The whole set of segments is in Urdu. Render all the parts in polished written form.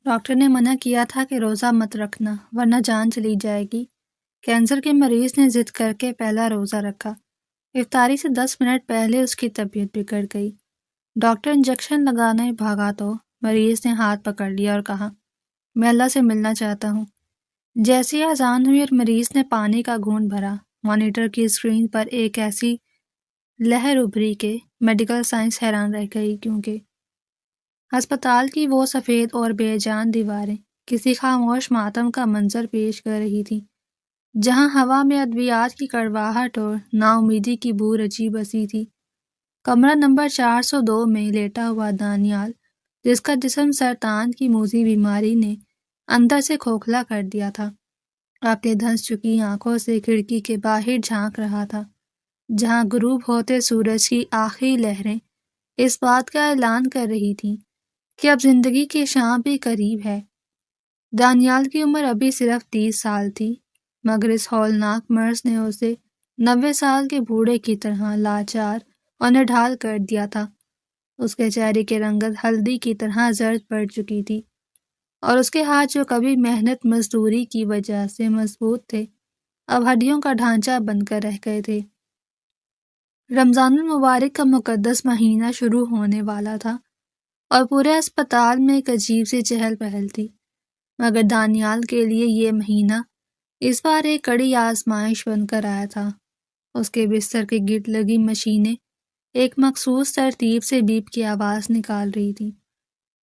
ڈاکٹر نے منع کیا تھا کہ روزہ مت رکھنا ورنہ جان چلی جائے گی۔ کینسر کے مریض نے ضد کر کے پہلا روزہ رکھا۔ افطاری سے 10 منٹ پہلے اس کی طبیعت بگڑ گئی۔ ڈاکٹر انجیکشن لگانے بھاگا تو مریض نے ہاتھ پکڑ لیا اور کہا، میں اللہ سے ملنا چاہتا ہوں۔ جیسی اذان ہوئی اور مریض نے پانی کا گھونٹ بھرا، مانیٹر کی اسکرین پر ایک ایسی لہر ابھری کہ میڈیکل سائنس حیران رہ گئی، کیونکہ ہسپتال کی وہ سفید اور بے جان دیواریں کسی خاموش ماتم کا منظر پیش کر رہی تھیں، جہاں ہوا میں ادویات کی کڑواہٹ اور نا امیدی کی بو رچی بسی تھی۔ کمرہ نمبر 402 میں لیٹا ہوا دانیال، جس کا جسم سرطان کی موذی بیماری نے اندر سے کھوکھلا کر دیا تھا، اپنی دھنس چکی آنکھوں سے کھڑکی کے باہر جھانک رہا تھا، جہاں غروب ہوتے سورج کی آخری لہریں اس بات کا اعلان کر رہی تھیں کہ اب زندگی کی شام بھی قریب ہے۔ دانیال کی عمر ابھی صرف 30 سال تھی، مگر اس ہولناک مرض نے اسے 90 سال کے بوڑھے کی طرح لاچار اور نڈھال کر دیا تھا۔ اس کے چہرے کی رنگت ہلدی کی طرح زرد پڑ چکی تھی، اور اس کے ہاتھ جو کبھی محنت مزدوری کی وجہ سے مضبوط تھے، اب ہڈیوں کا ڈھانچہ بن کر رہ گئے تھے۔ رمضان المبارک کا مقدس مہینہ شروع ہونے والا تھا، اور پورے اسپتال میں ایک عجیب سی چہل پہل تھی، مگر دانیال کے لیے یہ مہینہ اس بار ایک کڑی آزمائش بن کر آیا تھا۔ اس کے بستر کے گرد لگی مشینیں ایک مخصوص ترتیب سے بیپ کی آواز نکال رہی تھی،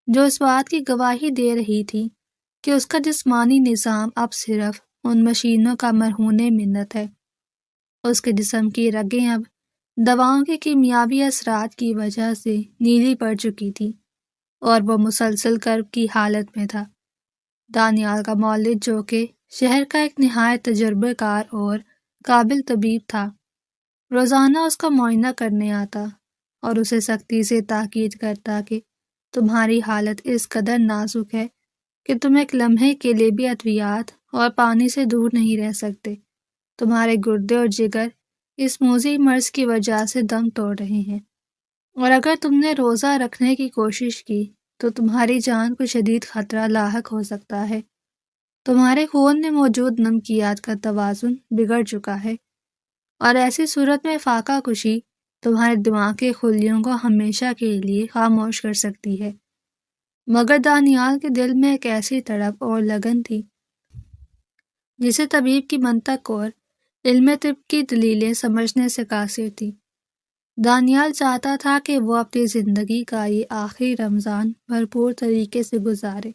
جو اس بات کی گواہی دے رہی تھی کہ اس کا جسمانی نظام اب صرف ان مشینوں کا مرہون منت ہے۔ اس کے جسم کی رگیں اب دواؤں کے کیمیاوی اثرات کی وجہ سے نیلی پڑ چکی تھی، اور وہ مسلسل کرب کی حالت میں تھا۔ دانیال کا مولد، جو کہ شہر کا ایک نہایت تجربہ کار اور قابل طبیب تھا، روزانہ اس کا معائنہ کرنے آتا اور اسے سختی سے تاکید کرتا کہ تمہاری حالت اس قدر نازک ہے کہ تم ایک لمحے کے لیے بھی ادویات اور پانی سے دور نہیں رہ سکتے۔ تمہارے گردے اور جگر اس موذی مرض کی وجہ سے دم توڑ رہے ہیں، اور اگر تم نے روزہ رکھنے کی کوشش کی تو تمہاری جان کو شدید خطرہ لاحق ہو سکتا ہے۔ تمہارے خون میں موجود نمکیات کا توازن بگڑ چکا ہے، اور ایسی صورت میں فاقہ کشی تمہارے دماغ کے خلیوں کو ہمیشہ کے لیے خاموش کر سکتی ہے۔ مگر دانیال کے دل میں ایک ایسی تڑپ اور لگن تھی جسے طبیب کی منطق اور علم طب کی دلیلیں سمجھنے سے قاصر تھی۔ دانیال چاہتا تھا کہ وہ اپنی زندگی کا یہ آخری رمضان بھرپور طریقے سے گزارے،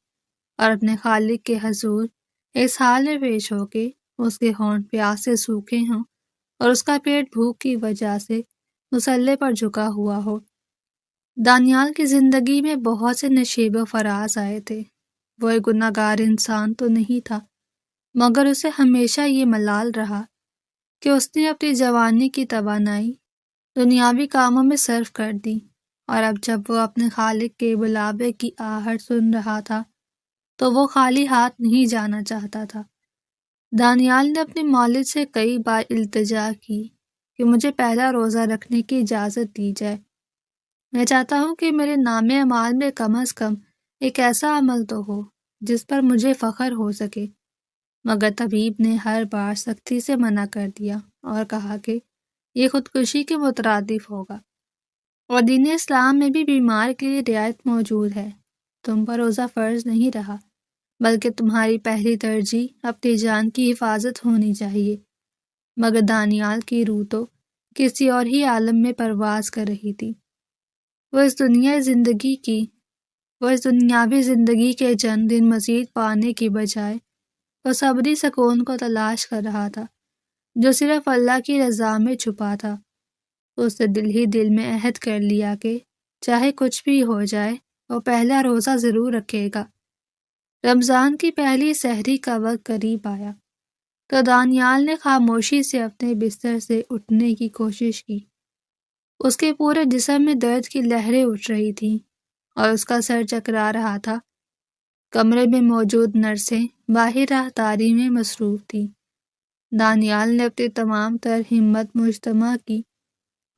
اور اپنے خالق کے حضور اس حال میں پیش ہو کہ اس کے ہونٹ پیاس سے سوکھے ہوں اور اس کا پیٹ بھوک کی وجہ سے مصلے پر جھکا ہوا ہو۔ دانیال کی زندگی میں بہت سے نشیب و فراز آئے تھے۔ وہ ایک گناہ گار انسان تو نہیں تھا، مگر اسے ہمیشہ یہ ملال رہا کہ اس نے اپنی جوانی کی توانائی دنیاوی کاموں میں صرف کر دی، اور اب جب وہ اپنے خالق کے بلاوے کی آہٹ سن رہا تھا تو وہ خالی ہاتھ نہیں جانا چاہتا تھا۔ دانیال نے اپنے مولد سے کئی بار التجا کی کہ مجھے پہلا روزہ رکھنے کی اجازت دی جائے۔ میں چاہتا ہوں کہ میرے نامے اعمال میں کم از کم ایک ایسا عمل تو ہو جس پر مجھے فخر ہو سکے، مگر طبیب نے ہر بار سختی سے منع کر دیا اور کہا کہ یہ خودکشی کے مترادف ہوگا، اور دین اسلام میں بھی بیمار کے لیے رعایت موجود ہے۔ تم پر روزہ فرض نہیں رہا، بلکہ تمہاری پہلی ترجیح اپنی جان کی حفاظت ہونی چاہیے۔ مگر دانیال کی روح تو کسی اور ہی عالم میں پرواز کر رہی تھی۔ وہ اس دنیاوی زندگی کے چند دن مزید پانے کی بجائے وہ صبری سکون کو تلاش کر رہا تھا، جو صرف اللہ کی رضا میں چھپا تھا۔ اس نے دل ہی دل میں عہد کر لیا کہ چاہے کچھ بھی ہو جائے وہ پہلا روزہ ضرور رکھے گا۔ رمضان کی پہلی سحری کا وقت قریب آیا تو دانیال نے خاموشی سے اپنے بستر سے اٹھنے کی کوشش کی۔ اس کے پورے جسم میں درد کی لہریں اٹھ رہی تھیں اور اس کا سر چکرا رہا تھا۔ کمرے میں موجود نرسیں باہر راہداری میں مصروف تھیں۔ دانیال نے اپنی تمام تر ہمت مجتمع کی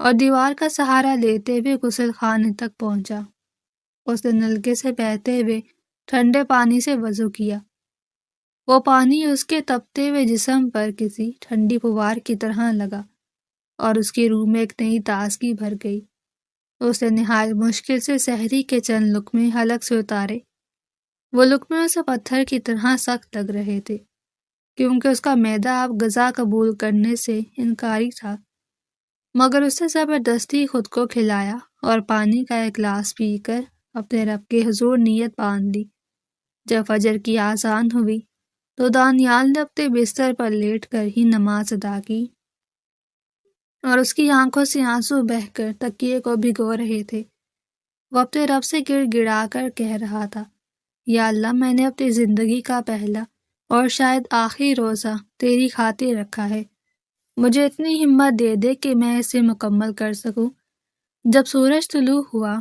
اور دیوار کا سہارا لیتے ہوئے غسل خانے تک پہنچا۔ اس نے نلکے سے بہتے ہوئے ٹھنڈے پانی سے وضو کیا۔ وہ پانی اس کے تپتے ہوئے جسم پر کسی ٹھنڈی پھوار کی طرح لگا اور اس کی روح میں ایک نئی تازگی بھر گئی۔ اس نے نہایت مشکل سے سحری کے چند لقمے حلق سے اتارے۔ وہ لقمے اسے پتھر کی طرح سخت لگ رہے تھے، کیونکہ اس کا معدہ اب غذا قبول کرنے سے انکاری تھا، مگر اس نے زبردستی خود کو کھلایا اور پانی کا ایک گلاس پی کر اپنے رب کے حضور نیت باندھ لی۔ جب فجر کی آذان ہوئی تو دانیال نے اپنے بستر پر لیٹ کر ہی نماز ادا کی اور اس کی آنکھوں سے آنسو بہہ کر تکیے کو بھگو رہے تھے۔ وہ اپنے رب سے گڑ گڑا کر کہہ رہا تھا، یا اللہ، میں نے اپنی زندگی کا پہلا اور شاید آخری روزہ تیری خاطر رکھا ہے۔ مجھے اتنی ہمت دے دے کہ میں اسے مکمل کر سکوں۔ جب سورج طلوع ہوا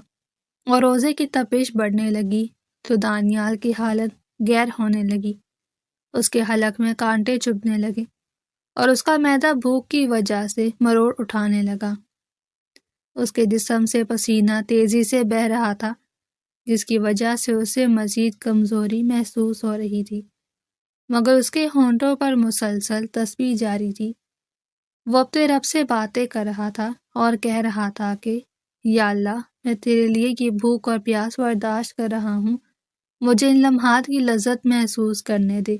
اور روزے کی تپش بڑھنے لگی تو دانیال کی حالت غیر ہونے لگی۔ اس کے حلق میں کانٹے چبھنے لگے اور اس کا معدہ بھوک کی وجہ سے مروڑ اٹھانے لگا۔ اس کے جسم سے پسینہ تیزی سے بہہ رہا تھا، جس کی وجہ سے اسے مزید کمزوری محسوس ہو رہی تھی، مگر اس کے ہونٹوں پر مسلسل تسبیح جاری تھی۔ وہ اپنے رب سے باتیں کر رہا تھا اور کہہ رہا تھا کہ یا اللہ، میں تیرے لیے یہ بھوک اور پیاس برداشت کر رہا ہوں، مجھے ان لمحات کی لذت محسوس کرنے دے۔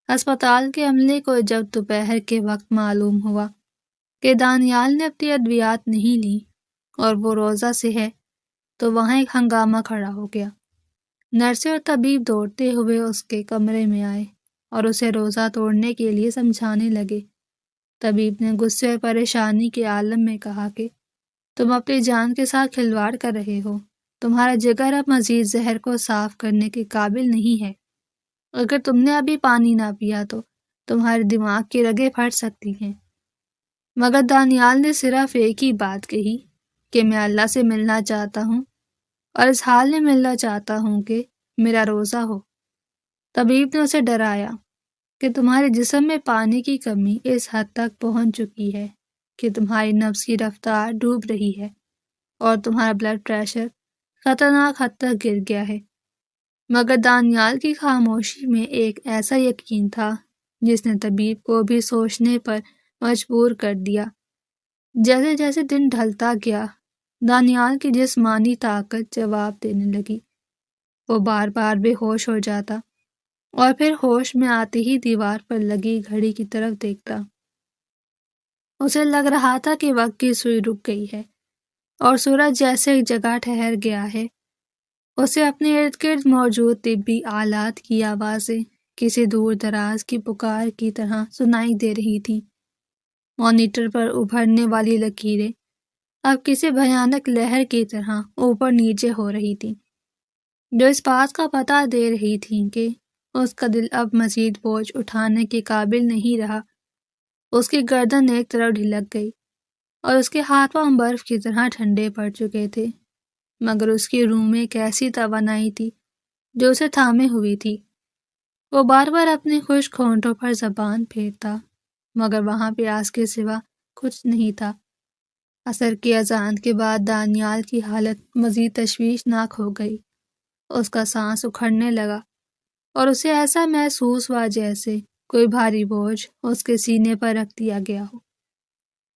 ہسپتال کے عملے کو جب دوپہر کے وقت معلوم ہوا کہ دانیال نے اپنی ادویات نہیں لی اور وہ روزہ سے ہے تو وہاں ایک ہنگامہ کھڑا ہو گیا۔ نرسیں اور طبیب دوڑتے ہوئے اس کے کمرے میں آئے اور اسے روزہ توڑنے کے لیے سمجھانے لگے۔ طبیب نے غصے اور پریشانی کے عالم میں کہا کہ تم اپنی جان کے ساتھ کھلواڑ کر رہے ہو۔ تمہارا جگر اب مزید زہر کو صاف کرنے کے قابل نہیں ہے۔ اگر تم نے ابھی پانی نہ پیا تو تمہارے دماغ کی رگیں پھٹ سکتی ہیں۔ مگر دانیال نے صرف ایک ہی بات کہی کہ میں اللہ سے ملنا چاہتا ہوں اور اس حال میں ملنا چاہتا ہوں کہ میرا روزہ ہو۔ طبیب نے اسے ڈرایا کہ تمہارے جسم میں پانی کی کمی اس حد تک پہنچ چکی ہے کہ تمہاری نبض کی رفتار ڈوب رہی ہے اور تمہارا بلڈ پریشر خطرناک حد تک گر گیا ہے۔ مگر دانیال کی خاموشی میں ایک ایسا یقین تھا جس نے طبیب کو بھی سوچنے پر مجبور کر دیا۔ جیسے جیسے دن ڈھلتا گیا، دانیال کی جسمانی طاقت جواب دینے لگی۔ وہ بار بار بے ہوش ہو جاتا اور پھر ہوش میں آتے ہی دیوار پر لگی گھڑی کی طرف دیکھتا۔ اسے لگ رہا تھا کہ وقت کی سوئی رک گئی ہے اور سورج جیسے ایک جگہ ٹھہر گیا ہے۔ اسے اپنے ارد گرد موجود طبی آلات کی آوازیں کسی دور دراز کی پکار کی طرح سنائی دے رہی تھیں۔ مانیٹر پر ابھرنے والی لکیریں اب کسی بھیانک لہر کی طرح اوپر نیچے ہو رہی تھیں، جو اس بات کا پتہ دے رہی تھیں کہ اس کا دل اب مزید بوجھ اٹھانے کے قابل نہیں رہا۔ اس کی گردن ایک طرف ڈھلک گئی اور اس کے ہاتھ پاؤں برف کی طرح ٹھنڈے پڑ چکے تھے، مگر اس کی روح میں ایک ایسی توانائی تھی جو اسے تھامے ہوئی تھی۔ وہ بار بار اپنے خشک ہونٹوں پر زبان پھیرتا، مگر وہاں پیاس کے سوا کچھ نہیں تھا۔ عصر کی اذان کے بعد دانیال کی حالت مزید تشویشناک ہو گئی۔ اس کا سانس اکھڑنے لگا اور اسے ایسا محسوس ہوا جیسے کوئی بھاری بوجھ اس کے سینے پر رکھ دیا گیا ہو۔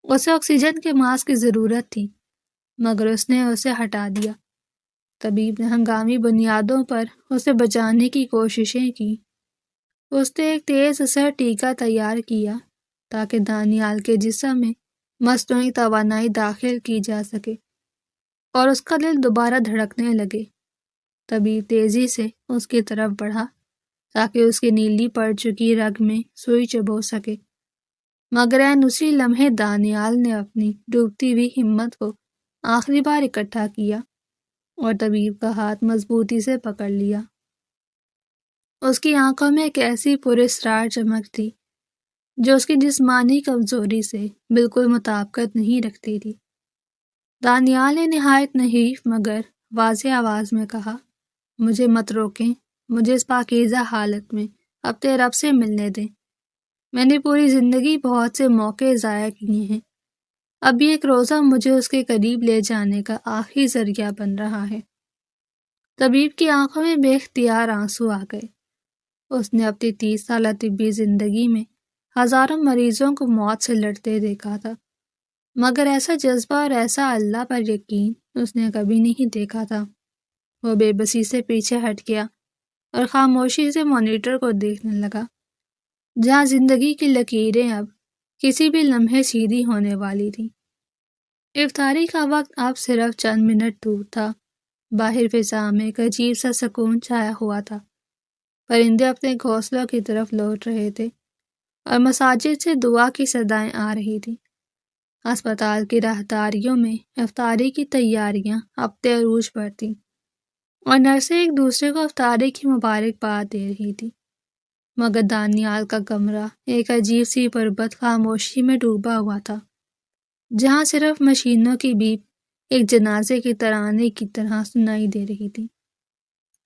اسے آکسیجن کے ماسک کی ضرورت تھی، مگر اس نے اسے ہٹا دیا۔ طبیب نے ہنگامی بنیادوں پر اسے بچانے کی کوششیں کی۔ اس نے ایک تیز اثر ٹیکہ تیار کیا تاکہ دانیال کے جسم میں مصنوعی توانائی داخل کی جا سکے اور اس کا دل دوبارہ دھڑکنے لگے۔ طبیب تیزی سے اس کی طرف بڑھا تاکہ اس کی نیلی پڑ چکی رگ میں سوئی چبھو سکے، مگر عین اسی لمحے دانیال نے اپنی ڈوبتی ہوئی ہمت کو آخری بار اکٹھا کیا اور طبیب کا ہاتھ مضبوطی سے پکڑ لیا۔ اس کی آنکھوں میں ایک ایسی پراسرار چمک تھی جو اس کی جسمانی کمزوری سے بالکل مطابقت نہیں رکھتی تھی۔ دانیال نے نہایت نحیف مگر واضح آواز میں کہا، مجھے مت روکیں، مجھے اس پاکیزہ حالت میں اپنے رب سے ملنے دیں۔ میں نے پوری زندگی بہت سے موقع ضائع کیے ہیں، اب یہ ایک روزہ مجھے اس کے قریب لے جانے کا آخری ذریعہ بن رہا ہے۔ طبیب کی آنکھوں میں بے اختیار آنسو آ گئے۔ اس نے اپنی 30 سالہ طبی زندگی میں ہزاروں مریضوں کو موت سے لڑتے دیکھا تھا، مگر ایسا جذبہ اور ایسا اللہ پر یقین اس نے کبھی نہیں دیکھا تھا۔ وہ بے بسی سے پیچھے ہٹ گیا اور خاموشی سے مانیٹر کو دیکھنے لگا، جہاں زندگی کی لکیریں اب کسی بھی لمحے سیدھی ہونے والی تھیں۔ افطاری کا وقت اب صرف چند منٹ دور تھا۔ باہر فضا میں ایک عجیب سا سکون چھایا ہوا تھا۔ پرندے اپنے گھونسلوں کی طرف لوٹ رہے تھے اور مساجد سے دعا کی صدائیں آ رہی تھیں۔ اسپتال کی راہداریوں میں افطاری کی تیاریاں اب عروج پر تھیں اور نرسیں ایک دوسرے کو افطاری کی مبارکباد دے رہی تھیں، مگر دانیال کا کمرہ ایک عجیب سی پربت خاموشی میں ڈوبا ہوا تھا، جہاں صرف مشینوں کی بیپ ایک جنازے کی ترانے کی طرح سنائی دے رہی تھی۔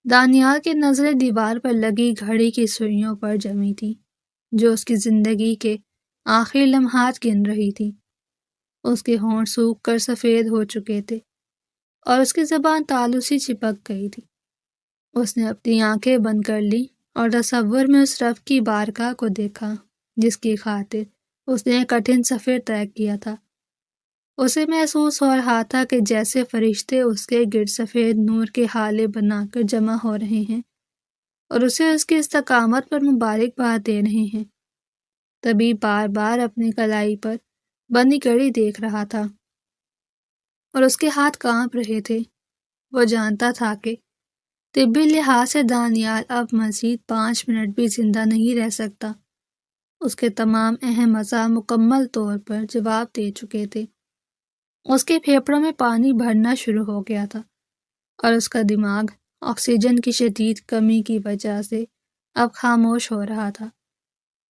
دانیال کی نظریں دیوار پر لگی گھڑی کی سوئیوں پر جمی تھی، جو اس کی زندگی کے آخری لمحات گن رہی تھی۔ اس کے ہونٹ سوکھ کر سفید ہو چکے تھے اور اس کی زبان تالو سی چپک گئی تھی۔ اس نے اپنی آنکھیں بند کر لی اور تصور میں اس رب کی بارگاہ کو دیکھا جس کی خاطر اس نے ایک کٹھن سفر طے کیا تھا۔ اسے محسوس ہو رہا تھا کہ جیسے فرشتے اس کے گرد سفید نور کے ہالے بنا کر جمع ہو رہے ہیں اور اسے اس کی استقامت پر مبارکباد دے رہے ہیں۔ طبیب بار بار اپنی کلائی پر بندی گھڑی دیکھ رہا تھا اور اس کے ہاتھ کانپ رہے تھے۔ وہ جانتا تھا کہ طبی لحاظ سے دانیال اب مزید 5 منٹ بھی زندہ نہیں رہ سکتا۔ اس کے تمام اہم اعضاء مکمل طور پر جواب دے چکے تھے۔ اس کے پھیپھڑوں میں پانی بھرنا شروع ہو گیا تھا اور اس کا دماغ آکسیجن کی شدید کمی کی وجہ سے اب خاموش ہو رہا تھا،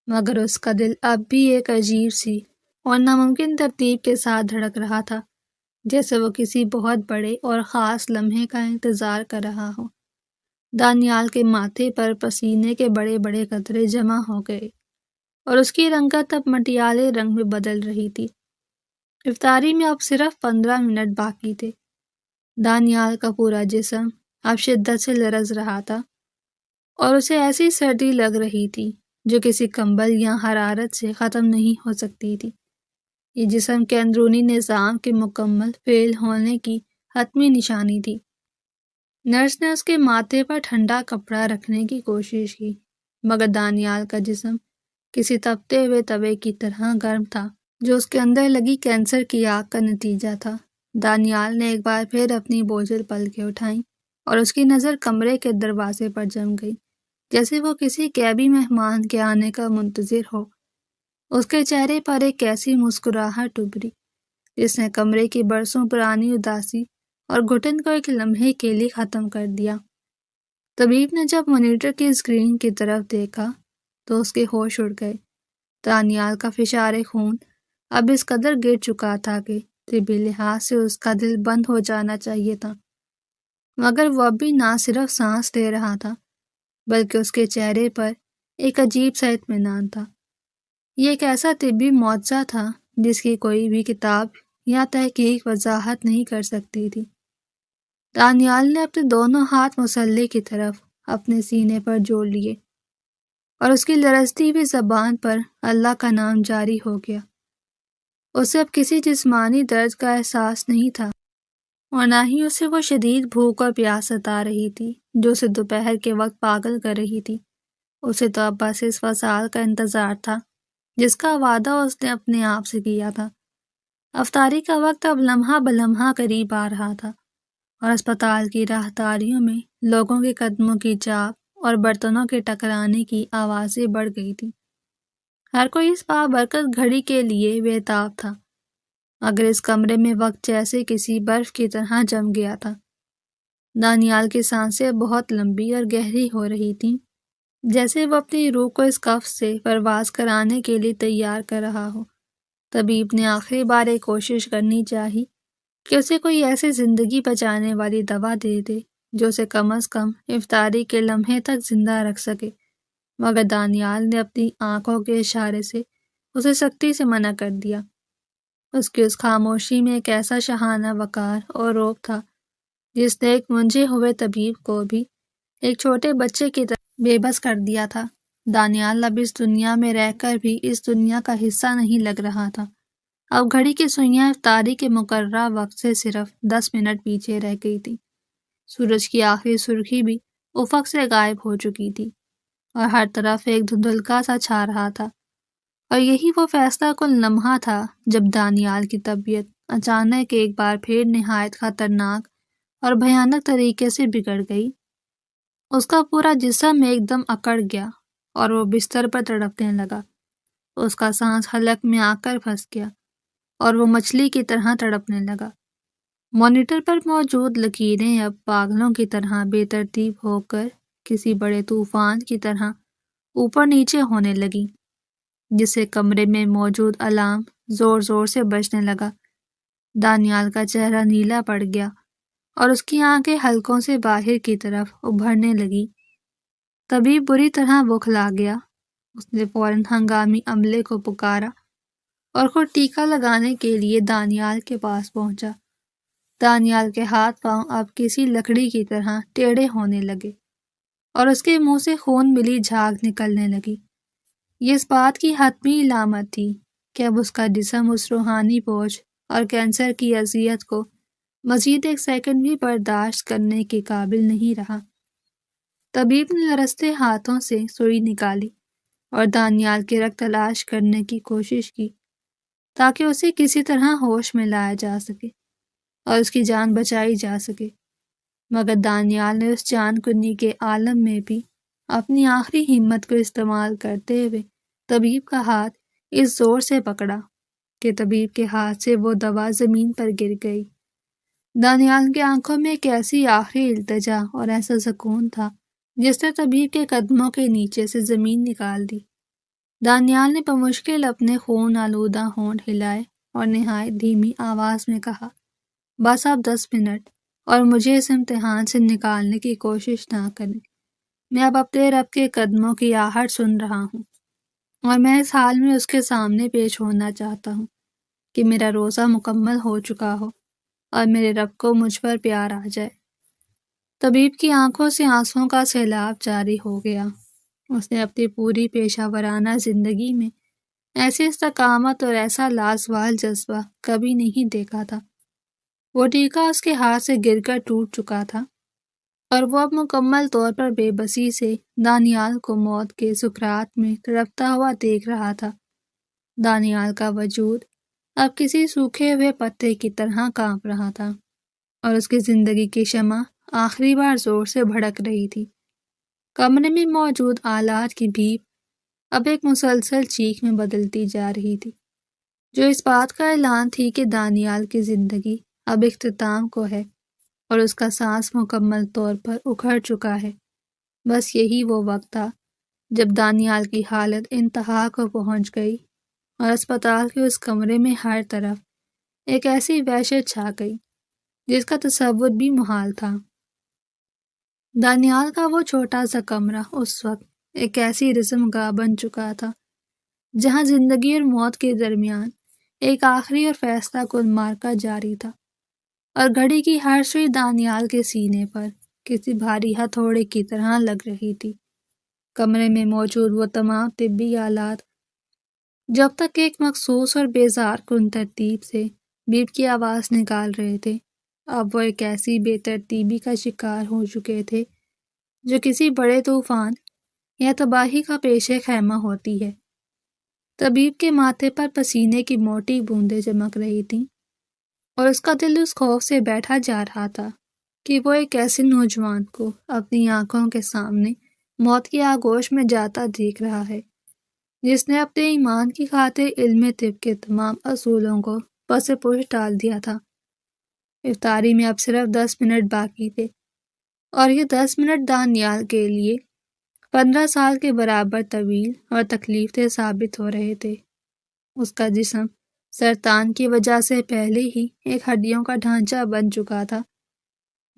مگر اس کا دل اب بھی ایک عجیب سی اور ناممکن ترتیب کے ساتھ دھڑک رہا تھا، جیسے وہ کسی بہت بڑے اور خاص لمحے کا انتظار کر رہا ہو۔ دانیال کے ماتھے پر پسینے کے بڑے بڑے قطرے جمع ہو گئے اور اس کی رنگت اب مٹیالے رنگ میں بدل رہی تھی۔ افطاری میں اب صرف 15 منٹ باقی تھے۔ دانیال کا پورا جسم اب شدت سے لرز رہا تھا اور اسے ایسی سردی لگ رہی تھی جو کسی کمبل یا حرارت سے ختم نہیں ہو سکتی تھی۔ یہ جسم کے اندرونی نظام کے مکمل فیل ہونے کی حتمی نشانی تھی۔ نرس نے اس کے ماتھے پر ٹھنڈا کپڑا رکھنے کی کوشش کی، مگر دانیال کا جسم کسی تپتے ہوئے توے کی طرح گرم تھا، جو اس کے اندر لگی کینسر کی آگ کا نتیجہ تھا۔ دانیال نے ایک بار پھر اپنی بوجھل پلکیں اٹھائیں اور اس کی نظر کمرے کے دروازے پر جم گئی، جیسے وہ کسی غیبی مہمان کے آنے کا منتظر ہو۔ اس کے چہرے پر ایک ایسی مسکراہٹ ابھری جس نے کمرے کی برسوں پرانی اداسی اور گھٹن کو ایک لمحے کے لیے ختم کر دیا۔ طبیب نے جب مانیٹر کی اسکرین کی طرف دیکھا تو اس کے ہوش اڑ گئے۔ دانیال کا فشار خون اب اس قدر گر چکا تھا کہ طبی لحاظ سے اس کا دل بند ہو جانا چاہیے تھا، مگر وہ اب بھی نہ صرف سانس لے رہا تھا بلکہ اس کے چہرے پر ایک عجیب سا اطمینان تھا۔ یہ ایک ایسا طبی معجزہ تھا جس کی کوئی بھی کتاب یا تحقیق وضاحت نہیں کر سکتی تھی۔ دانیال نے اپنے دونوں ہاتھ مسلح کی طرف اپنے سینے پر جوڑ لیے اور اس کی لرزتی ہوئی زبان پر اللہ کا نام جاری ہو گیا۔ اسے اب کسی جسمانی درد کا احساس نہیں تھا اور نہ ہی اسے وہ شدید بھوک اور پیاس ستا رہی تھی جو اسے دوپہر کے وقت پاگل کر رہی تھی۔ اسے تو اب بس اس وصال کا انتظار تھا جس کا وعدہ اس نے اپنے آپ سے کیا تھا۔ افطاری کا وقت اب لمحہ بلمحہ قریب آ رہا تھا اور اسپتال کی راہداریوں میں لوگوں کے قدموں کی چاپ اور برتنوں کے ٹکرانے کی آوازیں بڑھ گئی تھیں۔ ہر کوئی اس بابرکت گھڑی کے لیے بےتاب تھا، مگر اس کمرے میں وقت جیسے کسی برف کی طرح جم گیا تھا۔ دانیال کی سانسیں بہت لمبی اور گہری ہو رہی تھیں، جیسے وہ اپنی روح کو اس کف سے پرواز کرانے کے لیے تیار کر رہا ہو۔ طبیب نے آخری بار ایک کوشش کرنی چاہی کہ اسے کوئی ایسی زندگی بچانے والی دوا دے دے جو اسے کم از کم افطاری کے لمحے تک زندہ رکھ سکے، مگر دانیال نے اپنی آنکھوں کے اشارے سے اسے سختی سے منع کر دیا۔ اس کی اس خاموشی میں ایک ایسا شاہانہ وقار اور رعب تھا جس نے ایک منجے ہوئے طبیب کو بھی ایک چھوٹے بچے کی طرح بے بس کر دیا تھا۔ دانیال اب اس دنیا میں رہ کر بھی اس دنیا کا حصہ نہیں لگ رہا تھا۔ اب گھڑی کی سوئیاں افطاری کے مقررہ وقت سے صرف 10 منٹ پیچھے رہ گئی تھی۔ سورج کی آخری سرخی بھی افق سے غائب ہو چکی تھی اور ہر طرف ایک دھندلکا سا چھا رہا تھا، اور یہی وہ فیصلہ کن لمحہ تھا جب دانیال کی طبیعت اچانک ایک بار پھر نہایت خطرناک اور بھیانک طریقے سے بگڑ گئی۔ اس کا پورا جسم ایک دم اکڑ گیا اور وہ بستر پر تڑپنے لگا۔ اس کا سانس حلق میں آ کر پھنس گیا اور وہ مچھلی کی طرح تڑپنے لگا۔ مانیٹر پر موجود لکیریں اب پاگلوں کی طرح بے ترتیب ہو کر کسی بڑے طوفان کی طرح اوپر نیچے ہونے لگی، جس سے کمرے میں موجود الارم زور زور سے بجنے لگا۔ دانیال کا چہرہ نیلا پڑ گیا اور اس کی آنکھیں حلقوں سے باہر کی طرف ابھرنے لگی۔ طبیب بری طرح بوکھلا گیا۔ اس نے فوراً ہنگامی عملے کو پکارا اور خود ٹیکہ لگانے کے لیے دانیال کے پاس پہنچا۔ دانیال کے ہاتھ پاؤں اب کسی لکڑی کی طرح ٹیڑھے ہونے لگے اور اس کے منہ سے خون ملی جھاگ نکلنے لگی۔ یہ اس بات کی حتمی علامت تھی کہ اب اس کا جسم اس روحانی بوجھ اور کینسر کی اذیت کو مزید ایک سیکنڈ بھی برداشت کرنے کے قابل نہیں رہا۔ طبیب نے لرزتے ہاتھوں سے سوئی نکالی اور دانیال کے رگ تلاش کرنے کی کوشش کی تاکہ اسے کسی طرح ہوش میں لایا جا سکے اور اس کی جان بچائی جا سکے، مگر دانیال نے اس جان کنی کے عالم میں بھی اپنی آخری ہمت کو استعمال کرتے ہوئے طبیب کا ہاتھ اس زور سے پکڑا کہ طبیب کے ہاتھ سے وہ دوا زمین پر گر گئی۔ دانیال کی آنکھوں میں ایک ایسی آخری التجا اور ایسا سکون تھا جس نے طبیب کے قدموں کے نیچے سے زمین نکال دی۔ دانیال نے بمشکل اپنے خون آلودہ ہونٹ ہلائے اور نہایت دھیمی آواز میں کہا، بس اب 10 منٹ اور مجھے اس امتحان سے نکالنے کی کوشش نہ کریں۔ میں اب اپنے رب کے قدموں کی آہٹ سن رہا ہوں اور میں اس حال میں اس کے سامنے پیش ہونا چاہتا ہوں کہ میرا روزہ مکمل ہو چکا ہو اور میرے رب کو مجھ پر پیار آ جائے۔ طبیب کی آنکھوں سے آنسوؤں کا سیلاب جاری ہو گیا۔ اس نے اپنی پوری پیشہ ورانہ زندگی میں ایسی استقامت اور ایسا لازوال جذبہ کبھی نہیں دیکھا تھا۔ وہ ٹیکہ اس کے ہاتھ سے گر کر ٹوٹ چکا تھا اور وہ اب مکمل طور پر بے بسی سے دانیال کو موت کے سکرات میں تڑپتا ہوا دیکھ رہا تھا۔ دانیال کا وجود اب کسی سوکھے ہوئے پتے کی طرح کانپ رہا تھا اور اس کی زندگی کی شمع آخری بار زور سے بھڑک رہی تھی۔ کمرے میں موجود آلات کی بھیپ اب ایک مسلسل چیخ میں بدلتی جا رہی تھی، جو اس بات کا اعلان تھی کہ دانیال کی زندگی اب اختتام کو ہے اور اس کا سانس مکمل طور پر اکھڑ چکا ہے۔ بس یہی وہ وقت تھا جب دانیال کی حالت انتہا کو پہنچ گئی اور اسپتال کے اس کمرے میں ہر طرف ایک ایسی وحشت چھا گئی جس کا تصور بھی محال تھا۔ دانیال کا وہ چھوٹا سا کمرہ اس وقت ایک ایسی رسم گاہ بن چکا تھا جہاں زندگی اور موت کے درمیان ایک آخری اور فیصلہ کن معرکہ جاری تھا، اور گھڑی کی ہر سوئی دانیال کے سینے پر کسی بھاری ہتھوڑے کی طرح لگ رہی تھی۔ کمرے میں موجود وہ تمام طبی آلات جب تک ایک مخصوص اور بیزار کن ترتیب سے بیپ کی آواز نکال رہے تھے، اب وہ ایک ایسی بے ترتیبی کا شکار ہو چکے تھے جو کسی بڑے طوفان یا تباہی کا پیش خیمہ ہوتی ہے۔ طبیب کے ماتھے پر پسینے کی موٹی بوندیں چمک رہی تھیں اور اس کا دل اس خوف سے بیٹھا جا رہا تھا کہ وہ ایک ایسے نوجوان کو اپنی آنکھوں کے سامنے موت کی آغوش میں جاتا دیکھ رہا ہے جس نے اپنے ایمان کی خاطر علم طب کے تمام اصولوں کو پس پش ڈال دیا تھا۔ افطاری میں اب صرف 10 منٹ باقی تھے اور یہ 10 منٹ دانیال کے لیے 15 سال کے برابر طویل اور تکلیف دہ ثابت ہو رہے تھے۔ اس کا جسم سرطان کی وجہ سے پہلے ہی ایک ہڈیوں کا ڈھانچہ بن چکا تھا،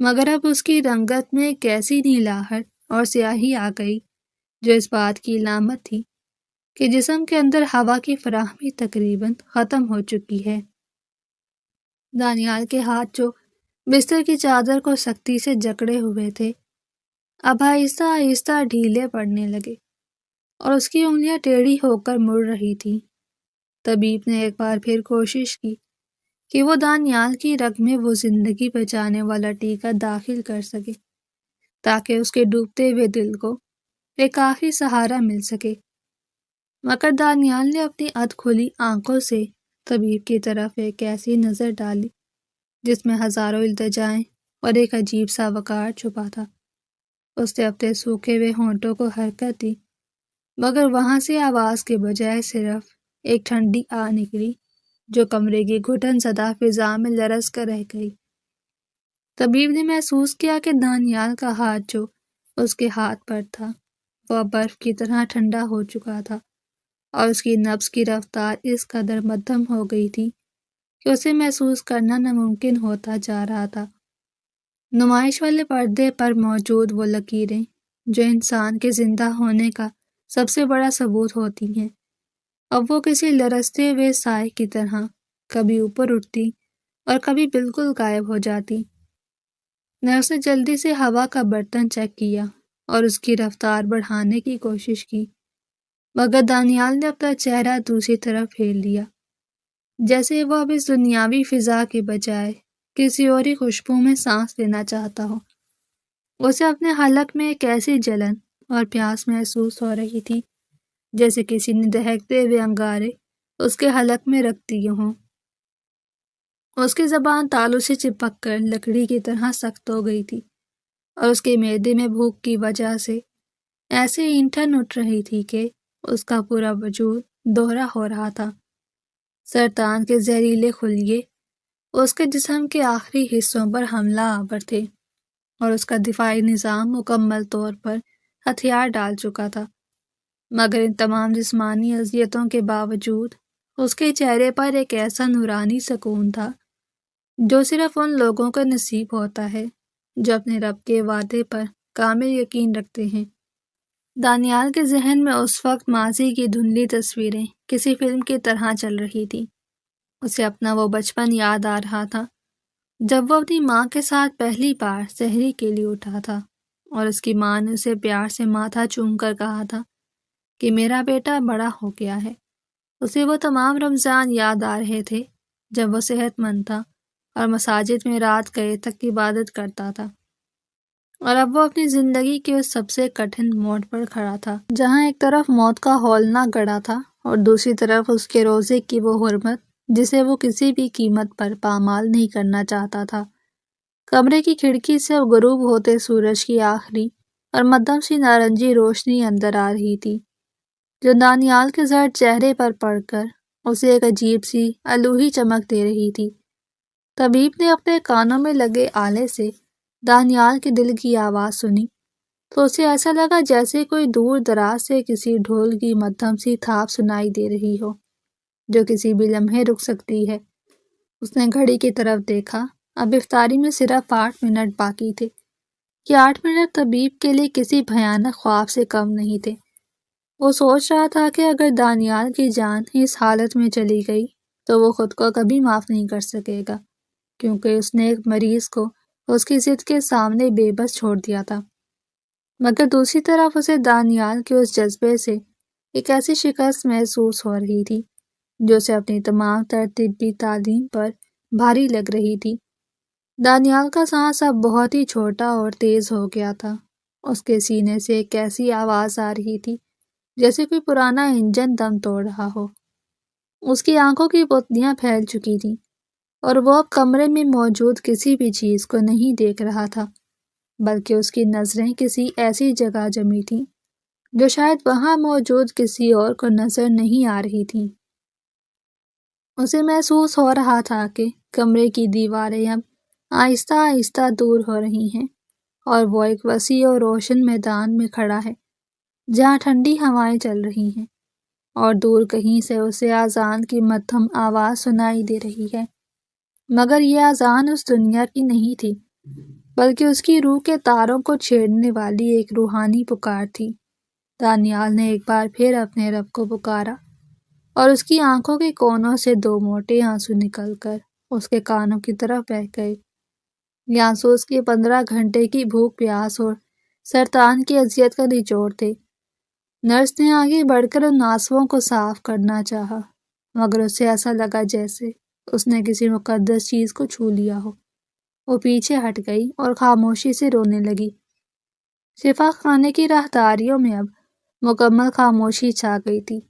مگر اب اس کی رنگت میں ایک ایسی نیلاہٹ اور سیاہی آ گئی جو اس بات کی علامت تھی کہ جسم کے اندر ہوا کی فراہمی تقریباً ختم ہو چکی ہے۔ دانیال کے ہاتھ جو بستر کی چادر کو سختی سے جکڑے ہوئے تھے، اب آہستہ آہستہ ڈھیلے پڑنے لگے اور اس کی انگلیاں ٹیڑھی ہو کر مڑ رہی تھیں۔ طبیب نے ایک بار پھر کوشش کی کہ وہ دانیال کی رگ میں وہ زندگی بچانے والا ٹیکہ داخل کر سکے تاکہ اس کے ڈوبتے ہوئے دل کو ایک آخری سہارا مل سکے، مگر دانیال نے اپنی ادھ کھلی آنکھوں سے طبیب کی طرف ایک ایسی نظر ڈالی جس میں ہزاروں التجائیں اور ایک عجیب سا وقار چھپا تھا۔ اس نے اپنے سوکھے ہوئے ہونٹوں کو حرکت دی، مگر وہاں سے آواز کے بجائے صرف ایک ٹھنڈی آہ نکلی جو کمرے کی گھٹن زدہ فضا میں لرز کر رہ گئی۔ طبیب نے محسوس کیا کہ دانیال کا ہاتھ جو اس کے ہاتھ پر تھا وہ برف کی طرح ٹھنڈا ہو چکا تھا، اور اس کی نبض کی رفتار اس قدر مدھم ہو گئی تھی کہ اسے محسوس کرنا ناممکن ہوتا جا رہا تھا۔ نمائش والے پردے پر موجود وہ لکیریں جو انسان کے زندہ ہونے کا سب سے بڑا ثبوت ہوتی ہیں، اب وہ کسی لرزتے ہوئے سائے کی طرح کبھی اوپر اٹھتی اور کبھی بالکل غائب ہو جاتی۔ نرس نے جلدی سے ہوا کا برتن چیک کیا اور اس کی رفتار بڑھانے کی کوشش کی، مگر دانیال نے اپنا چہرہ دوسری طرف پھیر لیا، جیسے وہ اب اس دنیاوی فضا کے بجائے کسی اور ہی خوشبو میں سانس لینا چاہتا ہو۔ اسے اپنے حلق میں ایک ایسی جلن اور پیاس محسوس ہو رہی تھی جیسے کسی نے دہکتے ہوئے انگارے اس کے حلق میں رکھ دیے ہوں۔ اس کی زبان تالو سے چپک کر لکڑی کی طرح سخت ہو گئی تھی، اور اس کے معدے میں بھوک کی وجہ سے ایسے اینٹھن اٹھ رہی تھی کہ اس کا پورا وجود دوہرا ہو رہا تھا۔ سرطان کے زہریلے خلیے اس کے جسم کے آخری حصوں پر حملہ آور تھے، اور اس کا دفاعی نظام مکمل طور پر ہتھیار ڈال چکا تھا، مگر ان تمام جسمانی اذیتوں کے باوجود اس کے چہرے پر ایک ایسا نورانی سکون تھا جو صرف ان لوگوں کا نصیب ہوتا ہے جو اپنے رب کے وعدے پر کامل یقین رکھتے ہیں۔ دانیال کے ذہن میں اس وقت ماضی کی دھندلی تصویریں کسی فلم کی طرح چل رہی تھی۔ اسے اپنا وہ بچپن یاد آ رہا تھا جب وہ اپنی ماں کے ساتھ پہلی بار سحری کے لیے اٹھا تھا، اور اس کی ماں نے اسے پیار سے ماتھا چوم کر کہا تھا کہ میرا بیٹا بڑا ہو گیا ہے۔ اسے وہ تمام رمضان یاد آ رہے تھے جب وہ صحت مند تھا اور مساجد میں رات گئے تک عبادت کرتا تھا، اور اب وہ اپنی زندگی کے اس سب سے کٹھن موڑ پر کھڑا تھا جہاں ایک طرف موت کا ہولنا گڑا تھا اور دوسری طرف اس کے روزے کی وہ حرمت جسے وہ کسی بھی قیمت پر پامال نہیں کرنا چاہتا تھا۔ کمرے کی کھڑکی سے غروب ہوتے سورج کی آخری اور مدھم سی نارنجی روشنی اندر آ رہی تھی جو دانیال کے زرد چہرے پر پڑ کر اسے ایک عجیب سی الوہی چمک دے رہی تھی۔ طبیب نے اپنے کانوں میں لگے آلے سے دانیال کے دل کی آواز سنی تو اسے ایسا لگا جیسے کوئی دور دراز سے کسی ڈھول کی مدھم سی تھاپ سنائی دے رہی ہو جو کسی بھی لمحے رک سکتی ہے۔ اس نے گھڑی کی طرف دیکھا، اب افطاری میں صرف 8 منٹ باقی تھے۔ یہ 8 منٹ طبیب کے لیے کسی بھیانک خواب سے کم نہیں تھے۔ وہ سوچ رہا تھا کہ اگر دانیال کی جان اس حالت میں چلی گئی تو وہ خود کو کبھی معاف نہیں کر سکے گا، کیونکہ اس نے ایک مریض کو اس کی ضد کے سامنے بے بس چھوڑ دیا تھا۔ مگر دوسری طرف اسے دانیال کے اس جذبے سے ایک ایسی شکست محسوس ہو رہی تھی جو اسے اپنی تمام تر طبی تعلیم پر بھاری لگ رہی تھی۔ دانیال کا سانس اب بہت ہی چھوٹا اور تیز ہو گیا تھا۔ اس کے سینے سے ایک ایسی آواز آ رہی تھی جیسے کوئی پرانا انجن دم توڑ رہا ہو۔ اس کی آنکھوں کی پتلیاں پھیل چکی تھیں اور وہ اب کمرے میں موجود کسی بھی چیز کو نہیں دیکھ رہا تھا، بلکہ اس کی نظریں کسی ایسی جگہ جمی تھیں جو شاید وہاں موجود کسی اور کو نظر نہیں آ رہی تھیں۔ اسے محسوس ہو رہا تھا کہ کمرے کی دیواریں اب آہستہ آہستہ دور ہو رہی ہیں اور وہ ایک وسیع اور روشن میدان میں کھڑا ہے جہاں ٹھنڈی ہوائیں چل رہی ہیں، اور دور کہیں سے اسے اذان کی مدھم آواز سنائی دے رہی ہے، مگر یہ اذان اس دنیا کی نہیں تھی بلکہ اس کی روح کے تاروں کو چھیڑنے والی ایک روحانی پکار تھی۔ دانیال نے ایک بار پھر اپنے رب کو پکارا اور اس کی آنکھوں کے کونوں سے 2 موٹے آنسو نکل کر اس کے کانوں کی طرف بہہ گئے۔ یانسوس کی 15 گھنٹے کی بھوک پیاس اور سرطان کی اذیت کا نچوڑ تھے۔ نرس نے آگے بڑھ کر ان آنسوؤں کو صاف کرنا چاہا، مگر اسے ایسا لگا جیسے اس نے کسی مقدس چیز کو چھو لیا ہو۔ وہ پیچھے ہٹ گئی اور خاموشی سے رونے لگی۔ شفا خانے کی راہداریوں میں اب مکمل خاموشی چھا گئی تھی،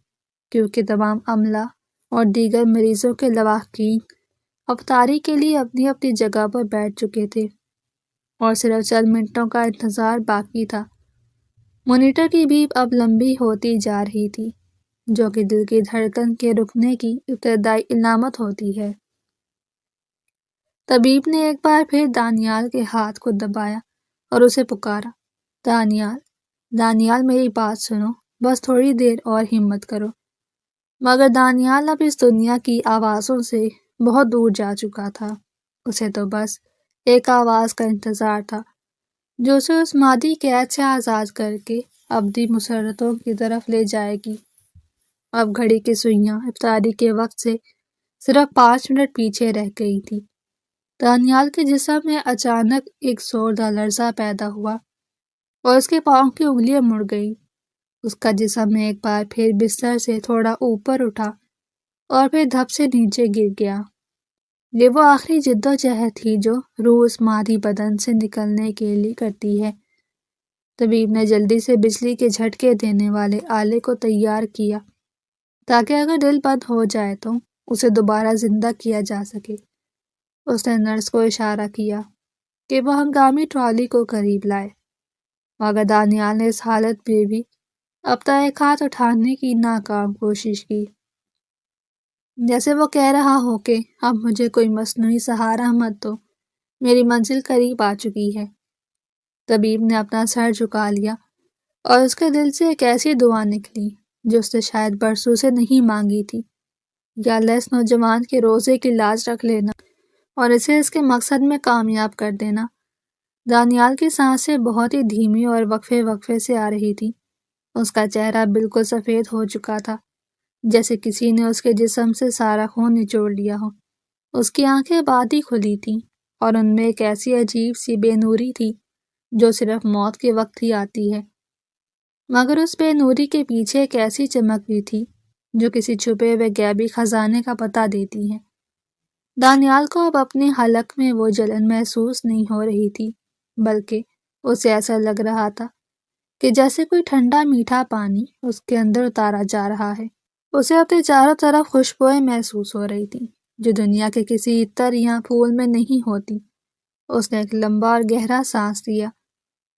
کیونکہ تمام عملہ اور دیگر مریضوں کے لواحقین افطاری کے لیے اپنی اپنی جگہ پر بیٹھ چکے تھے اور صرف چند منٹوں کا انتظار باقی تھا۔ مانیٹر کی بیپ اب لمبی ہوتی جا رہی تھی، جو کہ دل کی دھڑکن کے رکنے کی ابتدائی علامت ہوتی ہے۔ طبیب نے ایک بار پھر دانیال کے ہاتھ کو دبایا اور اسے پکارا، دانیال، دانیال میری بات سنو، بس تھوڑی دیر اور ہمت کرو۔ مگر دانیال اب اس دنیا کی آوازوں سے بہت دور جا چکا تھا۔ اسے تو بس ایک آواز کا انتظار تھا جو اسے اس مادی قید سے آزاد کر کے ابدی مسرتوں کی طرف لے جائے گی۔ اب گھڑی کی سوئیاں افطاری کے وقت سے صرف 5 منٹ پیچھے رہ گئی تھی۔ دانیال کے جسم میں اچانک ایک زوردار لرزہ پیدا ہوا اور اس کے پاؤں کی انگلیاں مڑ گئیں۔ اس کا جسم ایک بار پھر بستر سے تھوڑا اوپر اٹھا اور پھر دھپ سے نیچے گر گیا۔ یہ وہ آخری جدوجہد تھی جو روح اس مادی بدن سے نکلنے کے لیے کرتی ہے۔ طبیب نے جلدی سے بجلی کے جھٹکے دینے والے آلے کو تیار کیا تاکہ اگر دل بند ہو جائے تو اسے دوبارہ زندہ کیا جا سکے۔ اس نے نرس کو اشارہ کیا کہ وہ ہنگامی ٹرالی کو قریب لائے، مگر دانیال نے اس حالت میں بھی اب تک ایک ہاتھ اٹھانے کی ناکام کوشش کی، جیسے وہ کہہ رہا ہو کہ اب مجھے کوئی مصنوعی سہارا مت دو، میری منزل قریب آ چکی ہے۔ طبیب نے اپنا سر جھکا لیا اور اس کے دل سے ایک ایسی دعا نکلی جو اس نے شاید برسوں سے نہیں مانگی تھی، یا اللہ اس نوجوان کے روزے کی لاج رکھ لینا اور اسے اس کے مقصد میں کامیاب کر دینا۔ دانیال کی سانسیں بہت ہی دھیمی اور وقفے وقفے سے آ رہی تھی۔ اس کا چہرہ بالکل سفید ہو چکا تھا، جیسے کسی نے اس کے جسم سے سارا خون نچوڑ لیا ہو۔ اس کی آنکھیں بعد ہی کھلی تھیں اور ان میں ایک ایسی عجیب سی بے نوری تھی جو صرف موت کے وقت ہی آتی ہے، مگر اس بے نوری کے پیچھے ایک ایسی چمک بھی تھی جو کسی چھپے ہوئے غیبی خزانے کا پتہ دیتی ہے۔ دانیال کو اب اپنے حلق میں وہ جلن محسوس نہیں ہو رہی تھی، بلکہ اسے ایسا لگ رہا تھا کہ جیسے کوئی ٹھنڈا میٹھا پانی اس کے اندر اتارا جا رہا ہے۔ اسے اپنے چاروں طرف خوشبوئیں محسوس ہو رہی تھیں جو دنیا کے کسی عطر یا پھول میں نہیں ہوتی۔ اس نے ایک لمبا اور گہرا سانس لیا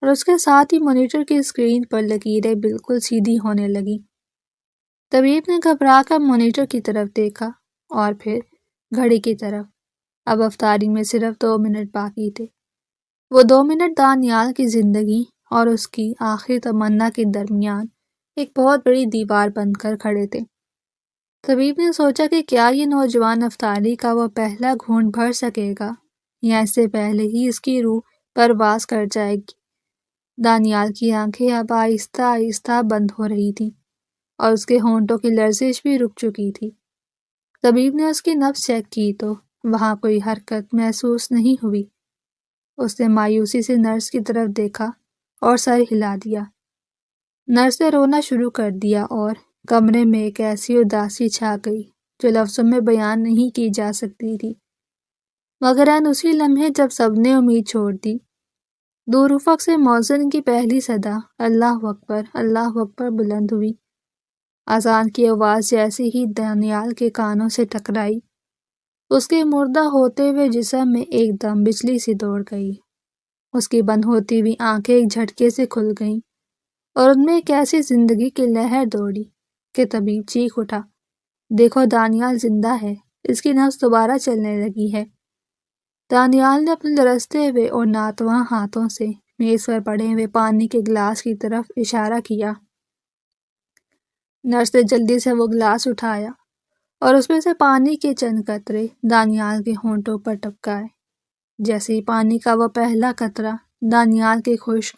اور اس کے ساتھ ہی مانیٹر کی اسکرین پر لکیریں بالکل سیدھی ہونے لگیں۔ طبیب نے گھبرا کر مانیٹر کی طرف دیکھا اور پھر گھڑی کی طرف۔ اب افطاری میں صرف 2 منٹ باقی تھے۔ وہ 2 منٹ دانیال کی زندگی اور اس کی آخری تمنا کے درمیان ایک بہت بڑی دیوار بن کر کھڑے تھے۔ طبیب نے سوچا کہ کیا یہ نوجوان افطاری کا وہ پہلا گھونٹ بھر سکے گا یا اس سے پہلے ہی اس کی روح پرواز کر جائے گی۔ دانیال کی آنکھیں اب آہستہ آہستہ بند ہو رہی تھیں اور اس کے ہونٹوں کی لرزش بھی رک چکی تھی۔ طبیب نے اس کی نبض چیک کی تو وہاں کوئی حرکت محسوس نہیں ہوئی۔ اس نے مایوسی سے نرس کی طرف دیکھا اور سر ہلا دیا۔ نرس نے رونا شروع کر دیا اور کمرے میں ایک ایسی اداسی چھا گئی جو لفظوں میں بیان نہیں کی جا سکتی تھی۔ مگر عین اسی لمحے جب سب نے امید چھوڑ دی، دور افق سے مؤذن کی پہلی صدا اللہ اکبر بلند ہوئی۔ اذان کی آواز جیسے ہی دانیال کے کانوں سے ٹکرائی، اس کے مردہ ہوتے ہوئے جسم میں ایک دم بجلی سی دوڑ گئی۔ اس کی بند ہوتی ہوئی آنکھیں ایک جھٹکے سے کھل گئیں اور ان میں ایک ایسی زندگی کی لہر دوڑی کہ طبیب چیخ اٹھا، دیکھو دانیال زندہ ہے، اس کی نبض دوبارہ چلنے لگی ہے۔ دانیال نے اپنے لرزتے ہوئے اور ناتواں ہاتھوں سے میز پر پڑے ہوئے پانی کے گلاس کی طرف اشارہ کیا۔ نرس نے جلدی سے وہ گلاس اٹھایا اور اس میں سے پانی کے چند قطرے دانیال کے ہونٹوں پر ٹپکائے۔ جیسے ہی پانی کا وہ پہلا قطرہ دانیال کے خشک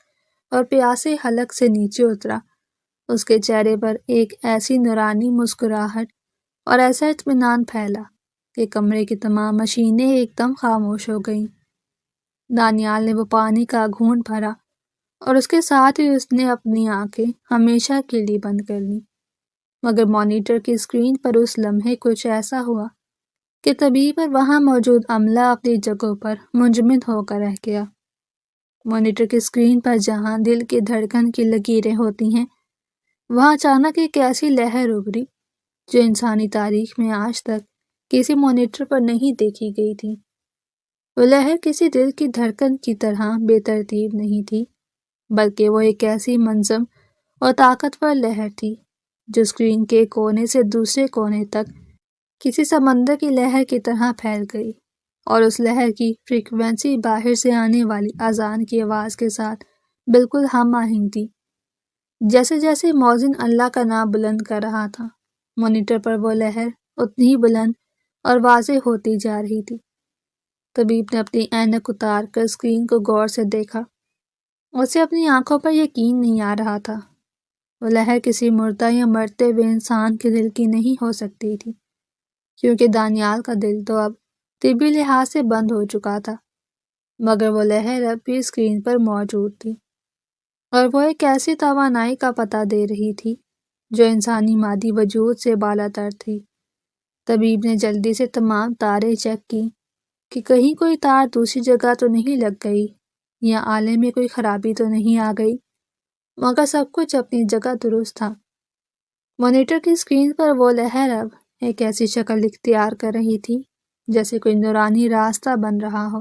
اور پیاسے حلق سے نیچے اترا، اس کے چہرے پر ایک ایسی نورانی مسکراہٹ اور ایسا اطمینان پھیلا کہ کمرے کی تمام مشینیں ایک دم خاموش ہو گئیں۔ دانیال نے وہ پانی کا گھونٹ بھرا اور اس کے ساتھ ہی اس نے اپنی آنکھیں ہمیشہ کے لیے بند کر لیں، مگر مانیٹر کی اسکرین پر اس لمحے کچھ ایسا ہوا کہ طبیب اور وہاں موجود عملہ اپنی جگہوں پر منجمد ہو کر رہ گیا۔ مانیٹر کی اسکرین پر جہاں دل کی دھڑکن کی لکیریں ہوتی ہیں، وہاں اچانک ایک ایسی لہر ابھری جو انسانی تاریخ میں آج تک کسی مانیٹر پر نہیں دیکھی گئی تھی۔ وہ لہر کسی دل کی دھڑکن کی طرح بے ترتیب نہیں تھی، بلکہ وہ ایک ایسی منظم اور طاقتور لہر تھی جو اسکرین کے کونے سے دوسرے کونے تک کسی سمندر کی لہر کی طرح پھیل گئی، اور اس لہر کی فریکوینسی باہر سے آنے والی اذان کی آواز کے ساتھ بالکل ہم آہنگ تھی۔ جیسے جیسے مؤذن اللہ کا نام بلند کر رہا تھا، مانیٹر پر وہ لہر اتنی ہی بلند اور واضح ہوتی جا رہی تھی۔ طبیب نے اپنی اینک اتار کر اسکرین کو غور سے دیکھا۔ اسے اپنی آنکھوں پر یقین نہیں آ رہا تھا۔ وہ لہر کسی مردہ یا مرتے ہوئے انسان کے دل کی نہیں ہو سکتی تھی، کیونکہ دانیال کا دل تو اب طبی لحاظ سے بند ہو چکا تھا، مگر وہ لہر اب بھی اسکرین پر موجود تھی، اور وہ ایک ایسی توانائی کا پتہ دے رہی تھی جو انسانی مادی وجود سے بالا تر تھی۔ طبیب نے جلدی سے تمام تاریں چیک کی کہ کہیں کوئی تار دوسری جگہ تو نہیں لگ گئی یا آلے میں کوئی خرابی تو نہیں آ گئی، مگر سب کچھ اپنی جگہ درست تھا۔ مانیٹر کی اسکرین پر وہ لہر اب ایک ایسی شکل اختیار کر رہی تھی جیسے کوئی نورانی راستہ بن رہا ہو،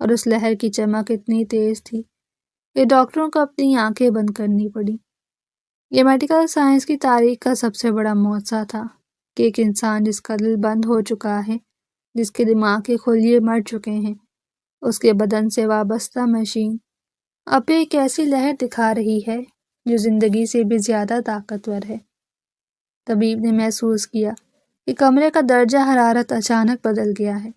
اور اس لہر کی چمک اتنی تیز تھی کہ ڈاکٹروں کو اپنی آنکھیں بند کرنی پڑی۔ یہ میڈیکل سائنس کی تاریخ کا سب سے بڑا معجزہ تھا کہ ایک انسان جس کا دل بند ہو چکا ہے، جس کے دماغ کے خلیے مر چکے ہیں، اس کے بدن سے وابستہ مشین اب بھی ایک ایسی لہر دکھا رہی ہے جو زندگی سے بھی زیادہ طاقتور ہے۔ طبیب نے محسوس کیا کہ کمرے کا درجہ حرارت اچانک بدل گیا ہے،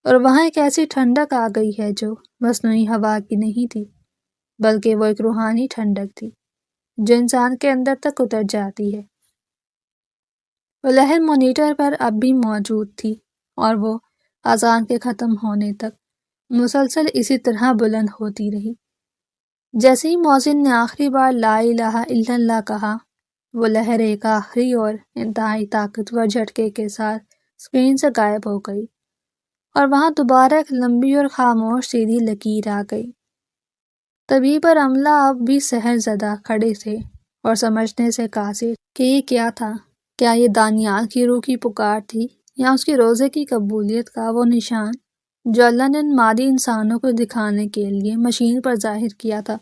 اور وہاں ایک ایسی ٹھنڈک آ گئی ہے جو مصنوعی ہوا کی نہیں تھی، بلکہ وہ ایک روحانی ٹھنڈک تھی جو انسان کے اندر تک اتر جاتی ہے۔ وہ لہر مانیٹر پر اب بھی موجود تھی، اور وہ اذان کے ختم ہونے تک مسلسل اسی طرح بلند ہوتی رہی۔ جیسے ہی مؤذن نے آخری بار لا الہ الا اللہ کہا، وہ لہر ایک آخری اور انتہائی طاقتور جھٹکے کے ساتھ اسکرین سے غائب ہو گئی، اور وہاں دوبارہ ایک لمبی اور خاموش سیدھی لکیر آ گئی۔ طبیب اور عملہ اب بھی سحر زدہ کھڑے تھے اور سمجھنے سے قاصر کہ یہ کیا تھا۔ کیا یہ دانیال کی روح کی پکار تھی یا اس کی روزے کی قبولیت کا وہ نشان جو اللہ نے ان مادی انسانوں کو دکھانے کے لیے مشین پر ظاہر کیا تھا؟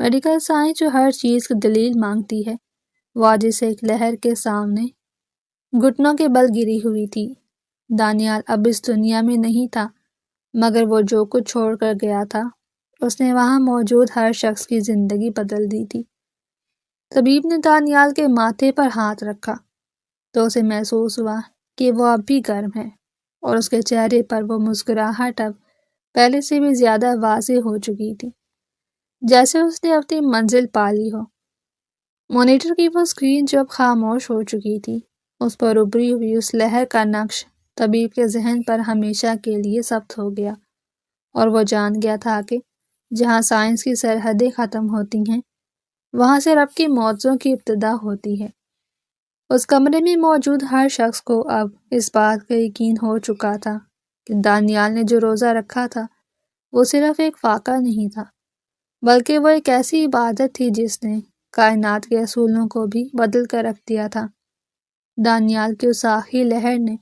میڈیکل سائنس جو ہر چیز کی دلیل مانگتی ہے، وہ آج اسے ایک لہر کے سامنے گھٹنوں کے بل گری ہوئی تھی۔ دانیال اب اس دنیا میں نہیں تھا، مگر وہ جو کچھ چھوڑ کر گیا تھا، اس نے وہاں موجود ہر شخص کی زندگی بدل دی تھی۔ طبیب نے دانیال کے ماتھے پر ہاتھ رکھا تو اسے محسوس ہوا کہ وہ اب بھی گرم ہے، اور اس کے چہرے پر وہ مسکراہٹ اب پہلے سے بھی زیادہ واضح ہو چکی تھی، جیسے اس نے اپنی منزل پا لی ہو۔ مانیٹر کی وہ اسکرین جو اب خاموش ہو چکی تھی، اس پر ابھری ہوئی اس لہر کا نقش طبیب کے ذہن پر ہمیشہ کے لیے ثبت ہو گیا، اور وہ جان گیا تھا کہ جہاں سائنس کی سرحدیں ختم ہوتی ہیں، وہاں سے رب کی معجزوں کی ابتدا ہوتی ہے۔ اس کمرے میں موجود ہر شخص کو اب اس بات کا یقین ہو چکا تھا کہ دانیال نے جو روزہ رکھا تھا وہ صرف ایک فاقہ نہیں تھا، بلکہ وہ ایک ایسی عبادت تھی جس نے کائنات کے اصولوں کو بھی بدل کر رکھ دیا تھا۔ دانیال کی اس آخری لہر نے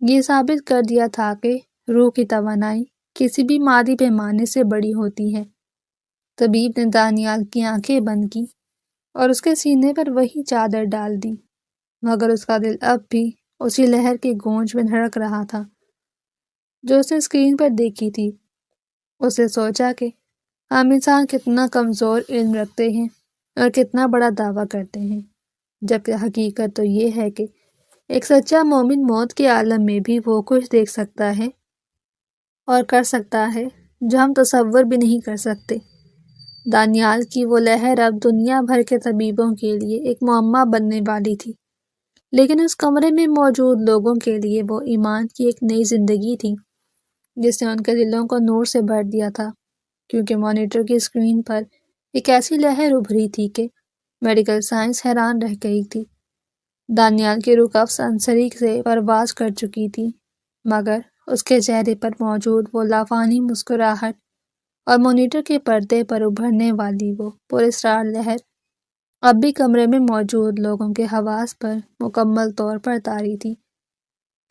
یہ ثابت کر دیا تھا کہ روح کی توانائی کسی بھی مادی پیمانے سے بڑی ہوتی ہے۔ طبیب نے دانیال کی آنکھیں بند کی اور اس کے سینے پر وہی چادر ڈال دی، مگر اس کا دل اب بھی اسی لہر کی گونج میں دھڑک رہا تھا جو اس نے اسکرین پر دیکھی تھی۔ اس نے سوچا کہ ہم انسان کتنا کمزور علم رکھتے ہیں اور کتنا بڑا دعویٰ کرتے ہیں، جبکہ حقیقت تو یہ ہے کہ ایک سچا مومن موت کے عالم میں بھی وہ کچھ دیکھ سکتا ہے اور کر سکتا ہے جو ہم تصور بھی نہیں کر سکتے۔ دانیال کی وہ لہر اب دنیا بھر کے طبیبوں کے لیے ایک معمہ بننے والی تھی، لیکن اس کمرے میں موجود لوگوں کے لیے وہ ایمان کی ایک نئی زندگی تھی۔ جس نے ان کے دلوں کو نور سے بھر دیا تھا، کیونکہ مانیٹر کی اسکرین پر ایک ایسی لہر ابھری تھی کہ میڈیکل سائنس حیران رہ گئی تھی۔ دانیال کی روح قفس عنصری سے پرواز کر چکی تھی، مگر اس کے چہرے پر موجود وہ لافانی مسکراہٹ اور مانیٹر کے پردے پر ابھرنے والی وہ پراسرار لہر اب بھی کمرے میں موجود لوگوں کے حواس پر مکمل طور پر طاری تھی۔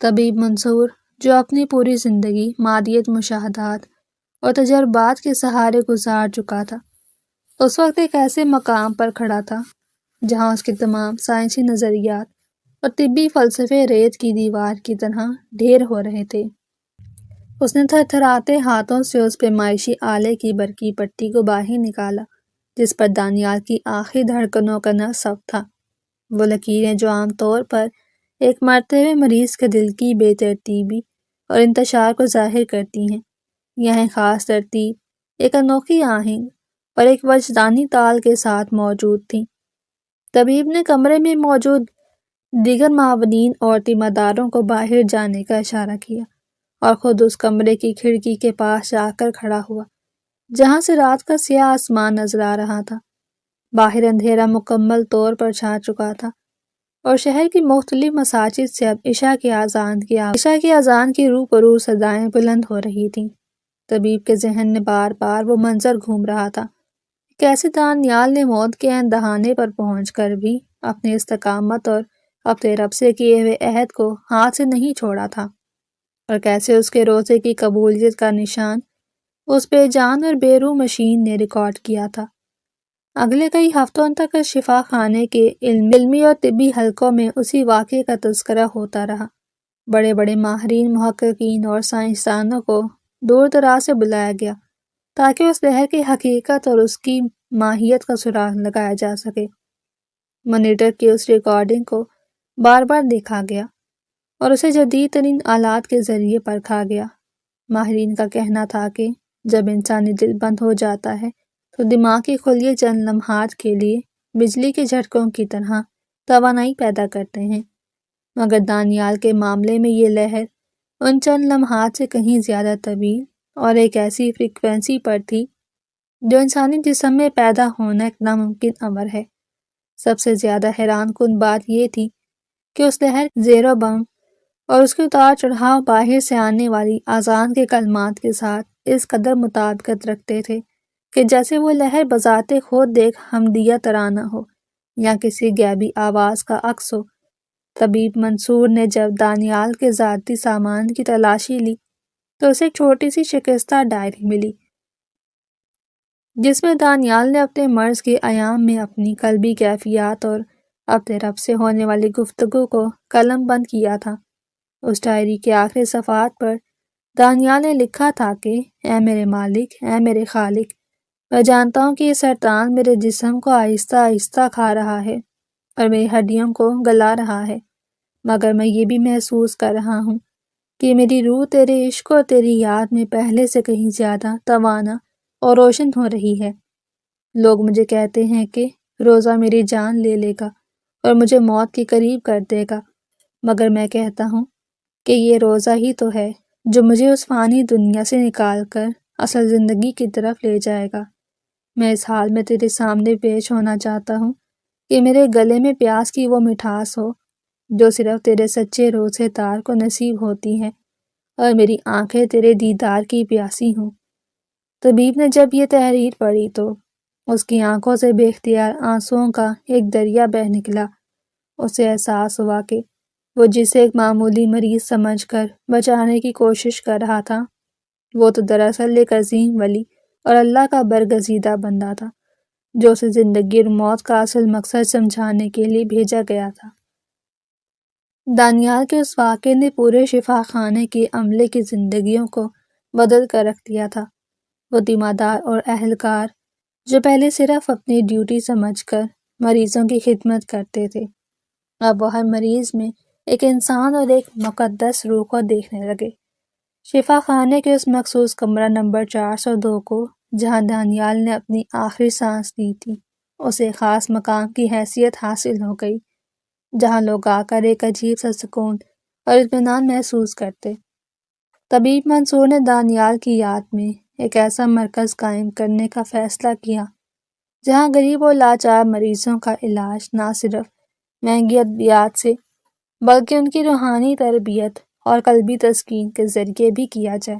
طبیب منصور، جو اپنی پوری زندگی مادیت، مشاہدات اور تجربات کے سہارے گزار چکا تھا، اس وقت ایک ایسے مقام پر کھڑا تھا جہاں اس کے تمام سائنسی نظریات اور طبی فلسفے ریت کی دیوار کی طرح ڈھیر ہو رہے تھے۔ اس نے تھر تھراتے ہاتھوں سے اس پیمائشی آلے کی برقی پٹی کو باہر نکالا جس پر دانیال کی آخری دھڑکنوں کا نصب تھا۔ وہ لکیریں جو عام طور پر ایک مرتے ہوئے مریض کے دل کی بے ترتیبی اور انتشار کو ظاہر کرتی ہیں، یہاں خاص ترتیب، ایک انوکھی آہنگ اور ایک وجدانی تال کے ساتھ موجود تھیں۔ طبیب نے کمرے میں موجود دیگر معاونین اور تیمہ داروں کو باہر جانے کا اشارہ کیا اور خود اس کمرے کی کھڑکی کے پاس جا کر کھڑا ہوا جہاں سے رات کا سیاہ آسمان نظر آ رہا تھا۔ باہر اندھیرا مکمل طور پر چھا چکا تھا اور شہر کی مختلف مساجد سے اب عشاء کی اذان کی روبرو صدائیں بلند ہو رہی تھیں۔ طبیب کے ذہن میں بار بار وہ منظر گھوم رہا تھا۔ کیسے دانیال نے موت کے عین دہانے پر پہنچ کر بھی اپنی استقامت اور اپنے رب سے کیے ہوئے عہد کو ہاتھ سے نہیں چھوڑا تھا، اور کیسے اس کے روزے کی قبولیت کا نشان اس بے جان اور بے روح مشین نے ریکارڈ کیا تھا۔ اگلے کئی ہفتوں تک شفا خانے کے علمی اور طبی حلقوں میں اسی واقعے کا تذکرہ ہوتا رہا۔ بڑے بڑے ماہرین، محققین اور سائنسدانوں کو دور دراز سے بلایا گیا تاکہ اس لہر کی حقیقت اور اس کی ماہیت کا سراغ لگایا جا سکے۔ مانیٹر کی اس ریکارڈنگ کو بار بار دیکھا گیا اور اسے جدید ترین آلات کے ذریعے پرکھا گیا۔ ماہرین کا کہنا تھا کہ جب انسانی دل بند ہو جاتا ہے تو دماغ کے خلیے چند لمحات کے لیے بجلی کے جھٹکوں کی طرح توانائی پیدا کرتے ہیں، مگر دانیال کے معاملے میں یہ لہر ان چند لمحات سے کہیں زیادہ طویل اور ایک ایسی فریکوینسی پر تھی جو انسانی جسم میں پیدا ہونا ایک ناممکن امر ہے۔ سب سے زیادہ حیران کن بات یہ تھی کہ اس لہر زیر و بم اور اس کے اتار چڑھاؤ باہر سے آنے والی اذان کے کلمات کے ساتھ اس قدر مطابقت رکھتے تھے کہ جیسے وہ لہر بذات خود ایک حمدیہ ترانہ ہو یا کسی غیبی آواز کا عکس ہو۔ طبیب منصور نے جب دانیال کے ذاتی سامان کی تلاشی لی تو اسے ایک چھوٹی سی شکستہ ڈائری ملی جس میں دانیال نے اپنے مرض کے ایام میں اپنی قلبی کیفیات اور اپنے رب سے ہونے والی گفتگو کو قلم بند کیا تھا۔ اس ڈائری کے آخری صفحات پر دانیال نے لکھا تھا کہ اے میرے مالک، اے میرے خالق، میں جانتا ہوں کہ یہ سرطان میرے جسم کو آہستہ آہستہ کھا رہا ہے اور میری ہڈیوں کو گلا رہا ہے، مگر میں یہ بھی محسوس کر رہا ہوں کہ میری روح تیرے عشق اور تیری یاد میں پہلے سے کہیں زیادہ توانا اور روشن ہو رہی ہے۔ لوگ مجھے کہتے ہیں کہ روزہ میری جان لے لے گا اور مجھے موت کے قریب کر دے گا، مگر میں کہتا ہوں کہ یہ روزہ ہی تو ہے جو مجھے اس فانی دنیا سے نکال کر اصل زندگی کی طرف لے جائے گا۔ میں اس حال میں تیرے سامنے پیش ہونا چاہتا ہوں کہ میرے گلے میں پیاس کی وہ مٹھاس ہو جو صرف تیرے سچے روزے دار کو نصیب ہوتی ہے، اور میری آنکھیں تیرے دیدار کی پیاسی ہوں۔ طبیب نے جب یہ تحریر پڑھی تو اس کی آنکھوں سے بے اختیار آنسوؤں کا ایک دریا بہہ نکلا۔ اسے احساس ہوا کہ وہ جسے ایک معمولی مریض سمجھ کر بچانے کی کوشش کر رہا تھا، وہ تو دراصل ایک عظیم ولی اور اللہ کا برگزیدہ بندہ تھا جو اسے زندگی اور موت کا اصل مقصد سمجھانے کے لیے بھیجا گیا تھا۔ دانیال کے اس واقعے نے پورے شفا خانے کے عملے کی زندگیوں کو بدل کر رکھ دیا تھا۔ وہ تیمہ دار اور اہلکار جو پہلے صرف اپنی ڈیوٹی سمجھ کر مریضوں کی خدمت کرتے تھے، اب وہ ہر مریض میں ایک انسان اور ایک مقدس روح کو دیکھنے لگے۔ شفا خانے کے اس مخصوص کمرہ نمبر 402 کو جہاں دانیال نے اپنی آخری سانس لی تھی، اسے خاص مقام کی حیثیت حاصل ہو گئی جہاں لوگ آ کر ایک عجیب سا سکون اور اطمینان محسوس کرتے۔ طبیب منصور نے دانیال کی یاد میں ایک ایسا مرکز قائم کرنے کا فیصلہ کیا جہاں غریب اور لاچار مریضوں کا علاج نہ صرف مہنگی ادویات سے بلکہ ان کی روحانی تربیت اور قلبی تسکین کے ذریعے بھی کیا جائے۔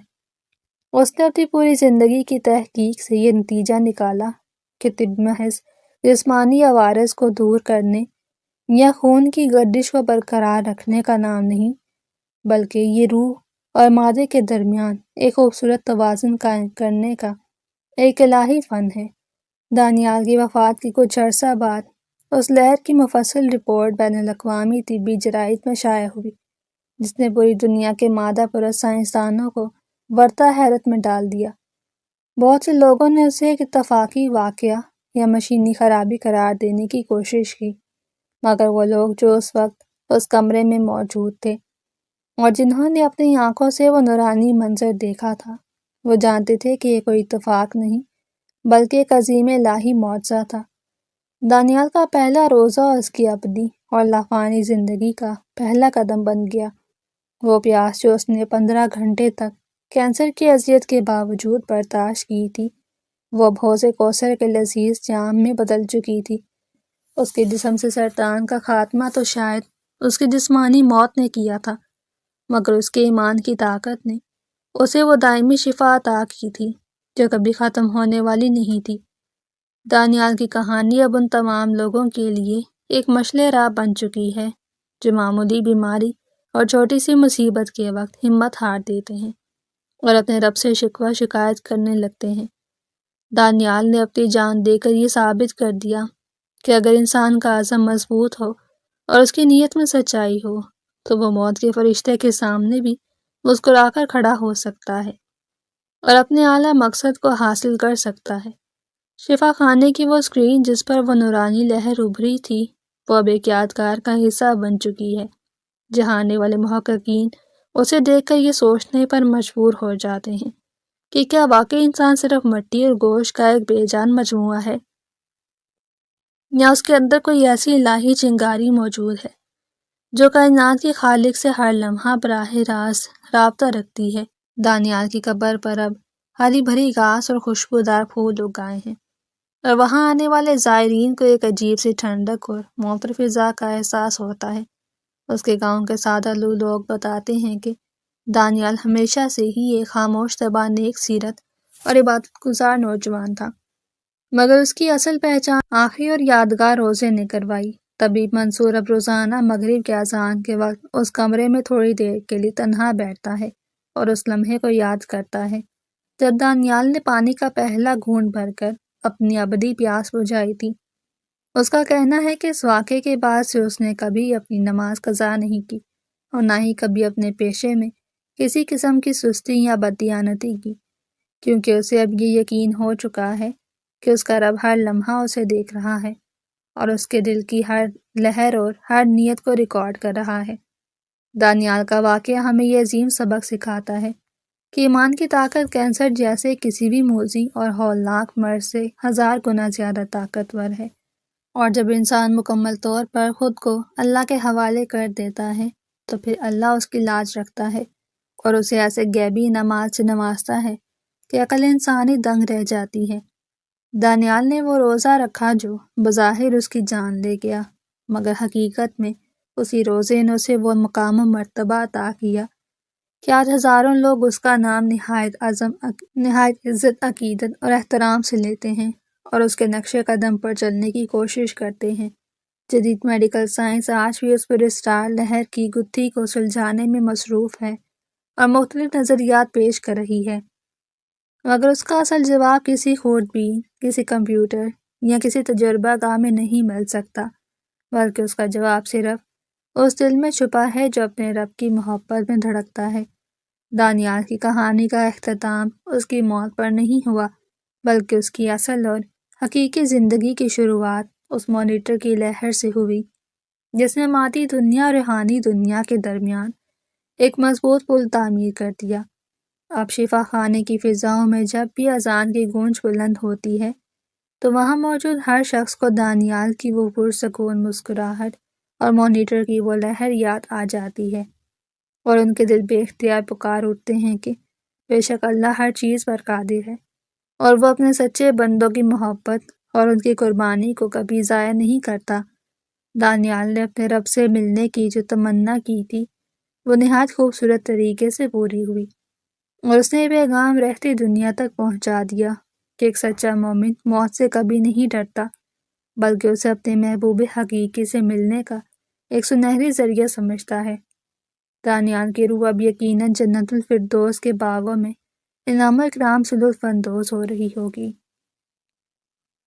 اس نے اپنی پوری زندگی کی تحقیق سے یہ نتیجہ نکالا کہ طب محض جسمانی عوارض کو دور کرنے یا خون کی گردش کو برقرار رکھنے کا نام نہیں، بلکہ یہ روح اور مادے کے درمیان ایک خوبصورت توازن قائم کرنے کا ایک الہی فن ہے۔ دانیال کی وفات کی کچھ عرصہ بعد اس لہر کی مفصل رپورٹ بین الاقوامی طبی جرائد میں شائع ہوئی جس نے پوری دنیا کے مادہ پرست سائنسدانوں کو ورطہ حیرت میں ڈال دیا۔ بہت سے لوگوں نے اسے ایک اتفاقی واقعہ یا مشینی خرابی قرار دینے کی کوشش کی، مگر وہ لوگ جو اس وقت اس کمرے میں موجود تھے اور جنہوں نے اپنی آنکھوں سے وہ نورانی منظر دیکھا تھا، وہ جانتے تھے کہ یہ کوئی اتفاق نہیں بلکہ ایک عظیم الہی معجزہ تھا۔ دانیال کا پہلا روزہ اس کی ابدی اور لافانی زندگی کا پہلا قدم بن گیا۔ وہ پیاس جو اس نے 15 گھنٹے تک کینسر کی اذیت کے باوجود برداشت کی تھی، وہ اب حوض کوثر کے لذیذ جام میں بدل چکی تھی۔ اس کے جسم سے سرطان کا خاتمہ تو شاید اس کی جسمانی موت نے کیا تھا، مگر اس کے ایمان کی طاقت نے اسے وہ دائمی شفا عطا کی تھی جو کبھی ختم ہونے والی نہیں تھی۔ دانیال کی کہانی اب ان تمام لوگوں کے لیے ایک مشعل راہ بن چکی ہے جو معمولی بیماری اور چھوٹی سی مصیبت کے وقت ہمت ہار دیتے ہیں اور اپنے رب سے شکوہ شکایت کرنے لگتے ہیں۔ دانیال نے اپنی جان دے کر یہ ثابت کر دیا کہ اگر انسان کا عزم مضبوط ہو اور اس کی نیت میں سچائی ہو تو وہ موت کے فرشتے کے سامنے بھی مسکرا کر کھڑا ہو سکتا ہے اور اپنے اعلیٰ مقصد کو حاصل کر سکتا ہے۔ شفا خانے کی وہ اسکرین جس پر وہ نورانی لہر ابھری تھی، وہ اب ایک یادگار کا حصہ بن چکی ہے جہاں آنے والے محققین اسے دیکھ کر یہ سوچنے پر مجبور ہو جاتے ہیں کہ کیا واقعی انسان صرف مٹی اور گوشت کا ایک بے جان مجموعہ ہے، یا اس کے اندر کوئی ایسی الہی چنگاری موجود ہے جو کائنات کے خالق سے ہر لمحہ براہ راست رابطہ رکھتی ہے۔ دانیال کی قبر پر اب ہری بھری گھاس اور خوشبودار پھول اگائے ہیں اور وہاں آنے والے زائرین کو ایک عجیب سی ٹھنڈک اور معطر فضا کا احساس ہوتا ہے۔ اس کے گاؤں کے سادہ لوگ بتاتے ہیں کہ دانیال ہمیشہ سے ہی ایک خاموش طبع نیک سیرت اور عبادت گزار نوجوان تھا، مگر اس کی اصل پہچان آخری اور یادگار روزے نے کروائی۔ طبیب منصور اب روزانہ مغرب کے اذان کے وقت اس کمرے میں تھوڑی دیر کے لیے تنہا بیٹھتا ہے اور اس لمحے کو یاد کرتا ہے جب دانیال نے پانی کا پہلا گھونٹ بھر کر اپنی ابدی پیاس بجھائی تھی۔ اس کا کہنا ہے کہ اس واقعے کے بعد سے اس نے کبھی اپنی نماز قضا نہیں کی اور نہ ہی کبھی اپنے پیشے میں کسی قسم کی سستی یا بددیانتی کی، کیونکہ اسے اب یہ یقین ہو چکا ہے کہ اس کا رب ہر لمحہ اسے دیکھ رہا ہے اور اس کے دل کی ہر لہر اور ہر نیت کو ریکارڈ کر رہا ہے۔ دانیال کا واقعہ ہمیں یہ عظیم سبق سکھاتا ہے کہ ایمان کی طاقت کینسر جیسے کسی بھی موذی اور ہولناک مرض سے 1000 گنا زیادہ طاقتور ہے، اور جب انسان مکمل طور پر خود کو اللہ کے حوالے کر دیتا ہے تو پھر اللہ اس کی لاج رکھتا ہے اور اسے ایسے غیبی انعامات سے نوازتا ہے کہ عقل انسانی دنگ رہ جاتی ہے۔ دانیال نے وہ روزہ رکھا جو بظاہر اس کی جان لے گیا، مگر حقیقت میں اسی روزے نے اسے وہ مقام و مرتبہ عطا کیا کہ آج ہزاروں لوگ اس کا نام نہایت عزت، عقیدت اور احترام سے لیتے ہیں اور اس کے نقش قدم پر چلنے کی کوشش کرتے ہیں۔ جدید میڈیکل سائنس آج بھی اس پر اسٹار لہر کی گتھی کو سلجھانے میں مصروف ہے اور مختلف نظریات پیش کر رہی ہے، مگر اس کا اصل جواب کسی خوردبین، کسی کمپیوٹر یا کسی تجربہ گاہ میں نہیں مل سکتا، بلکہ اس کا جواب صرف اس دل میں چھپا ہے جو اپنے رب کی محبت میں دھڑکتا ہے۔ دانیال کی کہانی کا اختتام اس کی موت پر نہیں ہوا، بلکہ اس کی اصل اور حقیقی زندگی کی شروعات اس مانیٹر کی لہر سے ہوئی جس نے مادی دنیا اور روحانی دنیا کے درمیان ایک مضبوط پل تعمیر کر دیا۔ اب شفا خانے کی فضاؤں میں جب بھی اذان کی گونج بلند ہوتی ہے تو وہاں موجود ہر شخص کو دانیال کی وہ پرسکون مسکراہٹ اور مانیٹر کی وہ لہر یاد آ جاتی ہے۔ اور ان کے دل بے اختیار پکار اٹھتے ہیں کہ بے شک اللہ ہر چیز پر قادر ہے اور وہ اپنے سچے بندوں کی محبت اور ان کی قربانی کو کبھی ضائع نہیں کرتا۔ دانیال نے اپنے رب سے ملنے کی جو تمنا کی تھی وہ نہایت خوبصورت طریقے سے پوری ہوئی، اور اس نے یہ پیغام رہتی دنیا تک پہنچا دیا کہ ایک سچا مومن موت سے کبھی نہیں ڈرتا، بلکہ اسے اپنے محبوب حقیقی سے ملنے کا ایک سنہری ذریعہ سمجھتا ہے۔ دانیال کی روح اب یقیناً جنت الفردوس کے باغوں میں انعام و اکرام سے لطف اندوز ہو رہی ہوگی،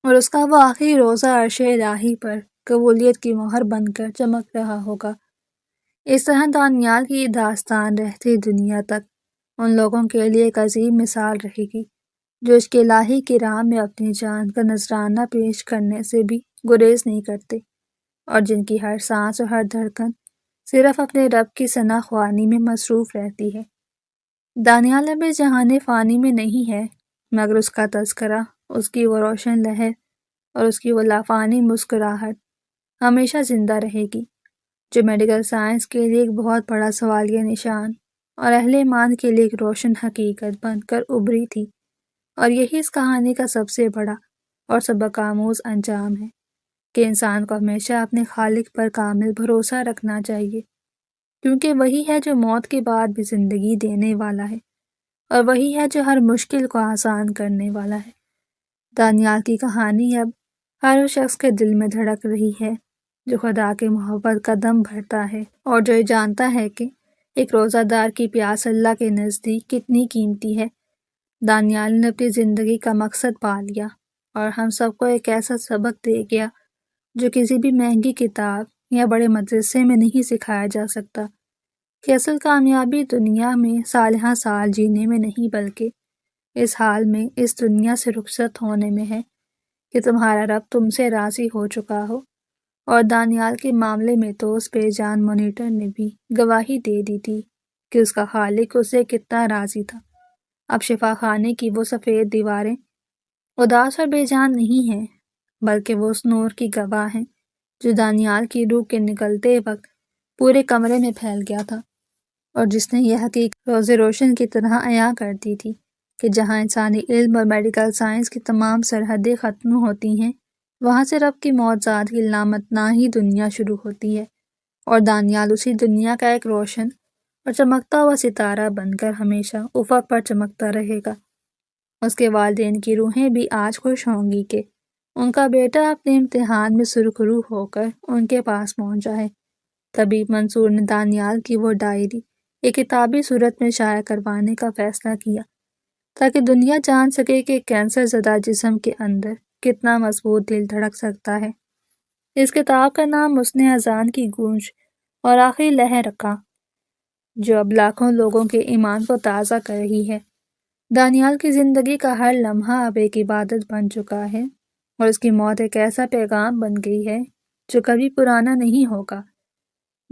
اور اس کا وہ آخری روزہ عرش الہی پر قبولیت کی مہر بن کر چمک رہا ہوگا۔ اس طرح دانیال کی داستان رہتی دنیا تک ان لوگوں کے لیے ایک عظیم مثال رہے گی جو عشق الہی کی راہ میں اپنی جان کا نذرانہ پیش کرنے سے بھی گریز نہیں کرتے، اور جن کی ہر سانس اور ہر دھڑکن صرف اپنے رب کی ثنا خوانی میں مصروف رہتی ہے۔ دانیال اب اس جہان فانی میں نہیں ہے، مگر اس کا تذکرہ، اس کی وہ روشن لہر اور اس کی وہ لافانی مسکراہٹ ہمیشہ زندہ رہے گی، جو میڈیکل سائنس کے لیے ایک بہت بڑا سوالیہ نشان اور اہل ایمان کے لیے ایک روشن حقیقت بن کر ابھری تھی۔ اور یہی اس کہانی کا سب سے بڑا اور سبق آموز انجام ہے کہ انسان کو ہمیشہ اپنے خالق پر کامل بھروسہ رکھنا چاہیے، کیونکہ وہی ہے جو موت کے بعد بھی زندگی دینے والا ہے، اور وہی ہے جو ہر مشکل کو آسان کرنے والا ہے۔ دانیال کی کہانی اب ہر اس شخص کے دل میں دھڑک رہی ہے جو خدا کے محبت کا دم بھرتا ہے اور جو یہ جانتا ہے کہ ایک روزہ دار کی پیاس اللہ کے نزدیک کتنی قیمتی ہے۔ دانیال نے اپنی زندگی کا مقصد پا لیا اور ہم سب کو ایک ایسا سبق دے گیا جو کسی بھی مہنگی کتاب یا بڑے مدرسے میں نہیں سکھایا جا سکتا، کہ اصل کامیابی دنیا میں صالحہ سال جینے میں نہیں، بلکہ اس حال میں اس دنیا سے رخصت ہونے میں ہے کہ تمہارا رب تم سے راضی ہو چکا ہو۔ اور دانیال کے معاملے میں تو اس بے جان مانیٹر نے بھی گواہی دے دی تھی کہ اس کا خالق اسے کتنا راضی تھا۔ اب شفا خانے کی وہ سفید دیواریں اداس اور بے جان نہیں ہیں، بلکہ وہ اس نور کی گواہ ہیں جو دانیال کی روح کے نکلتے وقت پورے کمرے میں پھیل گیا تھا، اور جس نے یہ حقیقت روز روشن کی طرح عیاں کر دی تھی کہ جہاں انسانی علم اور میڈیکل سائنس کی تمام سرحدیں ختم ہوتی ہیں، وہاں سے رب کی موت ذات کی لامتناہی دنیا شروع ہوتی ہے، اور دانیال اسی دنیا کا ایک روشن اور چمکتا ہوا ستارہ بن کر ہمیشہ افق پر چمکتا رہے گا۔ اس کے والدین کی روحیں بھی آج خوش ہوں گی کہ ان کا بیٹا اپنے امتحان میں سرخرو ہو کر ان کے پاس پہنچا ہے۔ طبیب منصور نے دانیال کی وہ ڈائری ایک کتابی صورت میں شائع کروانے کا فیصلہ کیا تاکہ دنیا جان سکے کہ کینسر زدہ جسم کے اندر کتنا مضبوط دل دھڑک سکتا ہے۔ اس کتاب کا نام اس نے اذان کی گونج اور آخری لہر رکھا، جو اب لاکھوں لوگوں کے ایمان کو تازہ کر رہی ہے۔ دانیال کی زندگی کا ہر لمحہ اب ایک عبادت بن چکا ہے، اور اس کی موت ایک ایسا پیغام بن گئی ہے جو کبھی پرانا نہیں ہوگا۔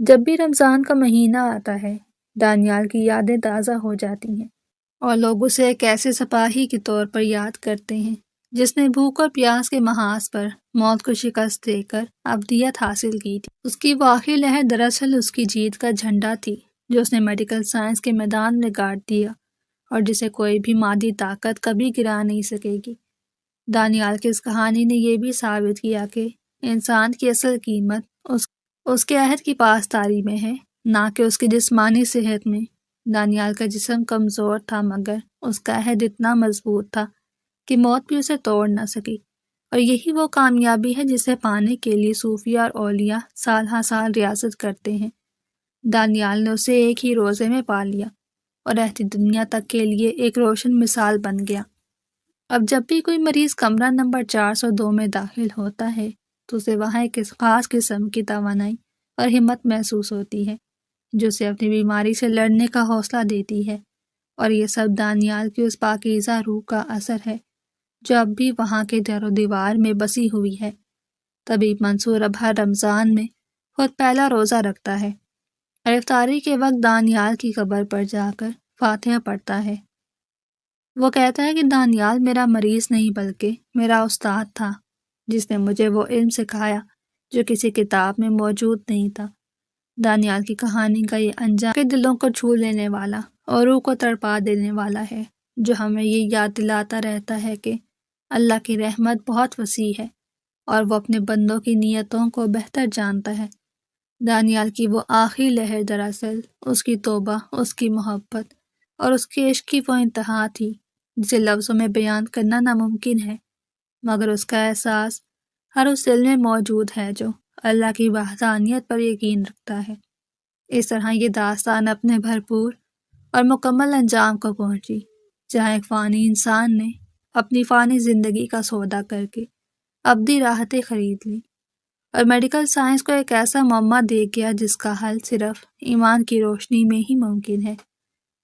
جب بھی رمضان کا مہینہ آتا ہے، دانیال کی یادیں تازہ ہو جاتی ہیں، اور لوگ اسے ایک ایسے سپاہی کے طور پر یاد کرتے ہیں جس نے بھوک اور پیاس کے محاذ پر موت کو شکست دے کر ابدیت حاصل کی تھی۔ اس کی وہ آخری لہر دراصل اس کی جیت کا جھنڈا تھی جو اس نے میڈیکل سائنس کے میدان میں گاڑ دیا، اور جسے کوئی بھی مادی طاقت کبھی گرا نہیں سکے گی۔ دانیال کی اس کہانی نے یہ بھی ثابت کیا کہ انسان کی اصل قیمت اس کے عہد کی پاسداری میں ہے، نہ کہ اس کی جسمانی صحت میں۔ دانیال کا جسم کمزور تھا، مگر اس کا عہد اتنا مضبوط تھا کہ موت بھی اسے توڑ نہ سکی، اور یہی وہ کامیابی ہے جسے پانے کے لیے صوفیہ اور اولیاء سال ہر سال ریاضت کرتے ہیں۔ دانیال نے اسے ایک ہی روزے میں پا لیا اور رہتی دنیا تک کے لیے ایک روشن مثال بن گیا۔ اب جب بھی کوئی مریض کمرہ نمبر 402 میں داخل ہوتا ہے تو اسے وہاں ایک خاص قسم کی توانائی اور ہمت محسوس ہوتی ہے جو اسے اپنی بیماری سے لڑنے کا حوصلہ دیتی ہے، اور یہ سب دانیال کی اس پاکیزہ روح کا اثر ہے جو اب بھی وہاں کے در و دیوار میں بسی ہوئی ہے۔ طبیب منصور اب ہر رمضان میں خود پہلا روزہ رکھتا ہے اور افطاری کے وقت دانیال کی قبر پر جا کر فاتحہ پڑھتا ہے۔ وہ کہتا ہے کہ دانیال میرا مریض نہیں بلکہ میرا استاد تھا، جس نے مجھے وہ علم سکھایا جو کسی کتاب میں موجود نہیں تھا۔ دانیال کی کہانی کا یہ انجام کے دلوں کو چھو لینے والا اور روح کو تڑپا دینے والا ہے، جو ہمیں یہ یاد دلاتا رہتا ہے کہ اللہ کی رحمت بہت وسیع ہے اور وہ اپنے بندوں کی نیتوں کو بہتر جانتا ہے۔ دانیال کی وہ آخری لہر دراصل اس کی توبہ، اس کی محبت اور اس کے عشق کی وہ انتہا تھی جسے لفظوں میں بیان کرنا ناممکن ہے، مگر اس کا احساس ہر اس دل میں موجود ہے جو اللہ کی وحدانیت پر یقین رکھتا ہے۔ اس طرح یہ داستان اپنے بھرپور اور مکمل انجام کو پہنچی، جہاں ایک فانی انسان نے اپنی فانی زندگی کا سودا کر کے ابدی راحتیں خرید لی، اور میڈیکل سائنس کو ایک ایسا معمہ دے گیا جس کا حل صرف ایمان کی روشنی میں ہی ممکن ہے۔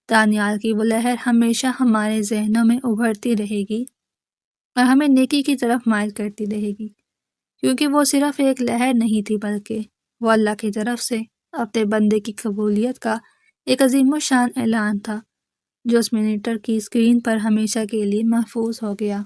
دانیال کی وہ لہر ہمیشہ ہمارے ذہنوں میں ابھرتی رہے گی اور ہمیں نیکی کی طرف مائل کرتی رہے گی، کیونکہ وہ صرف ایک لہر نہیں تھی بلکہ وہ اللہ کی طرف سے اپنے بندے کی قبولیت کا ایک عظیم الشان اعلان تھا، جو اس مانیٹر کی اسکرین پر ہمیشہ کے لیے محفوظ ہو گیا۔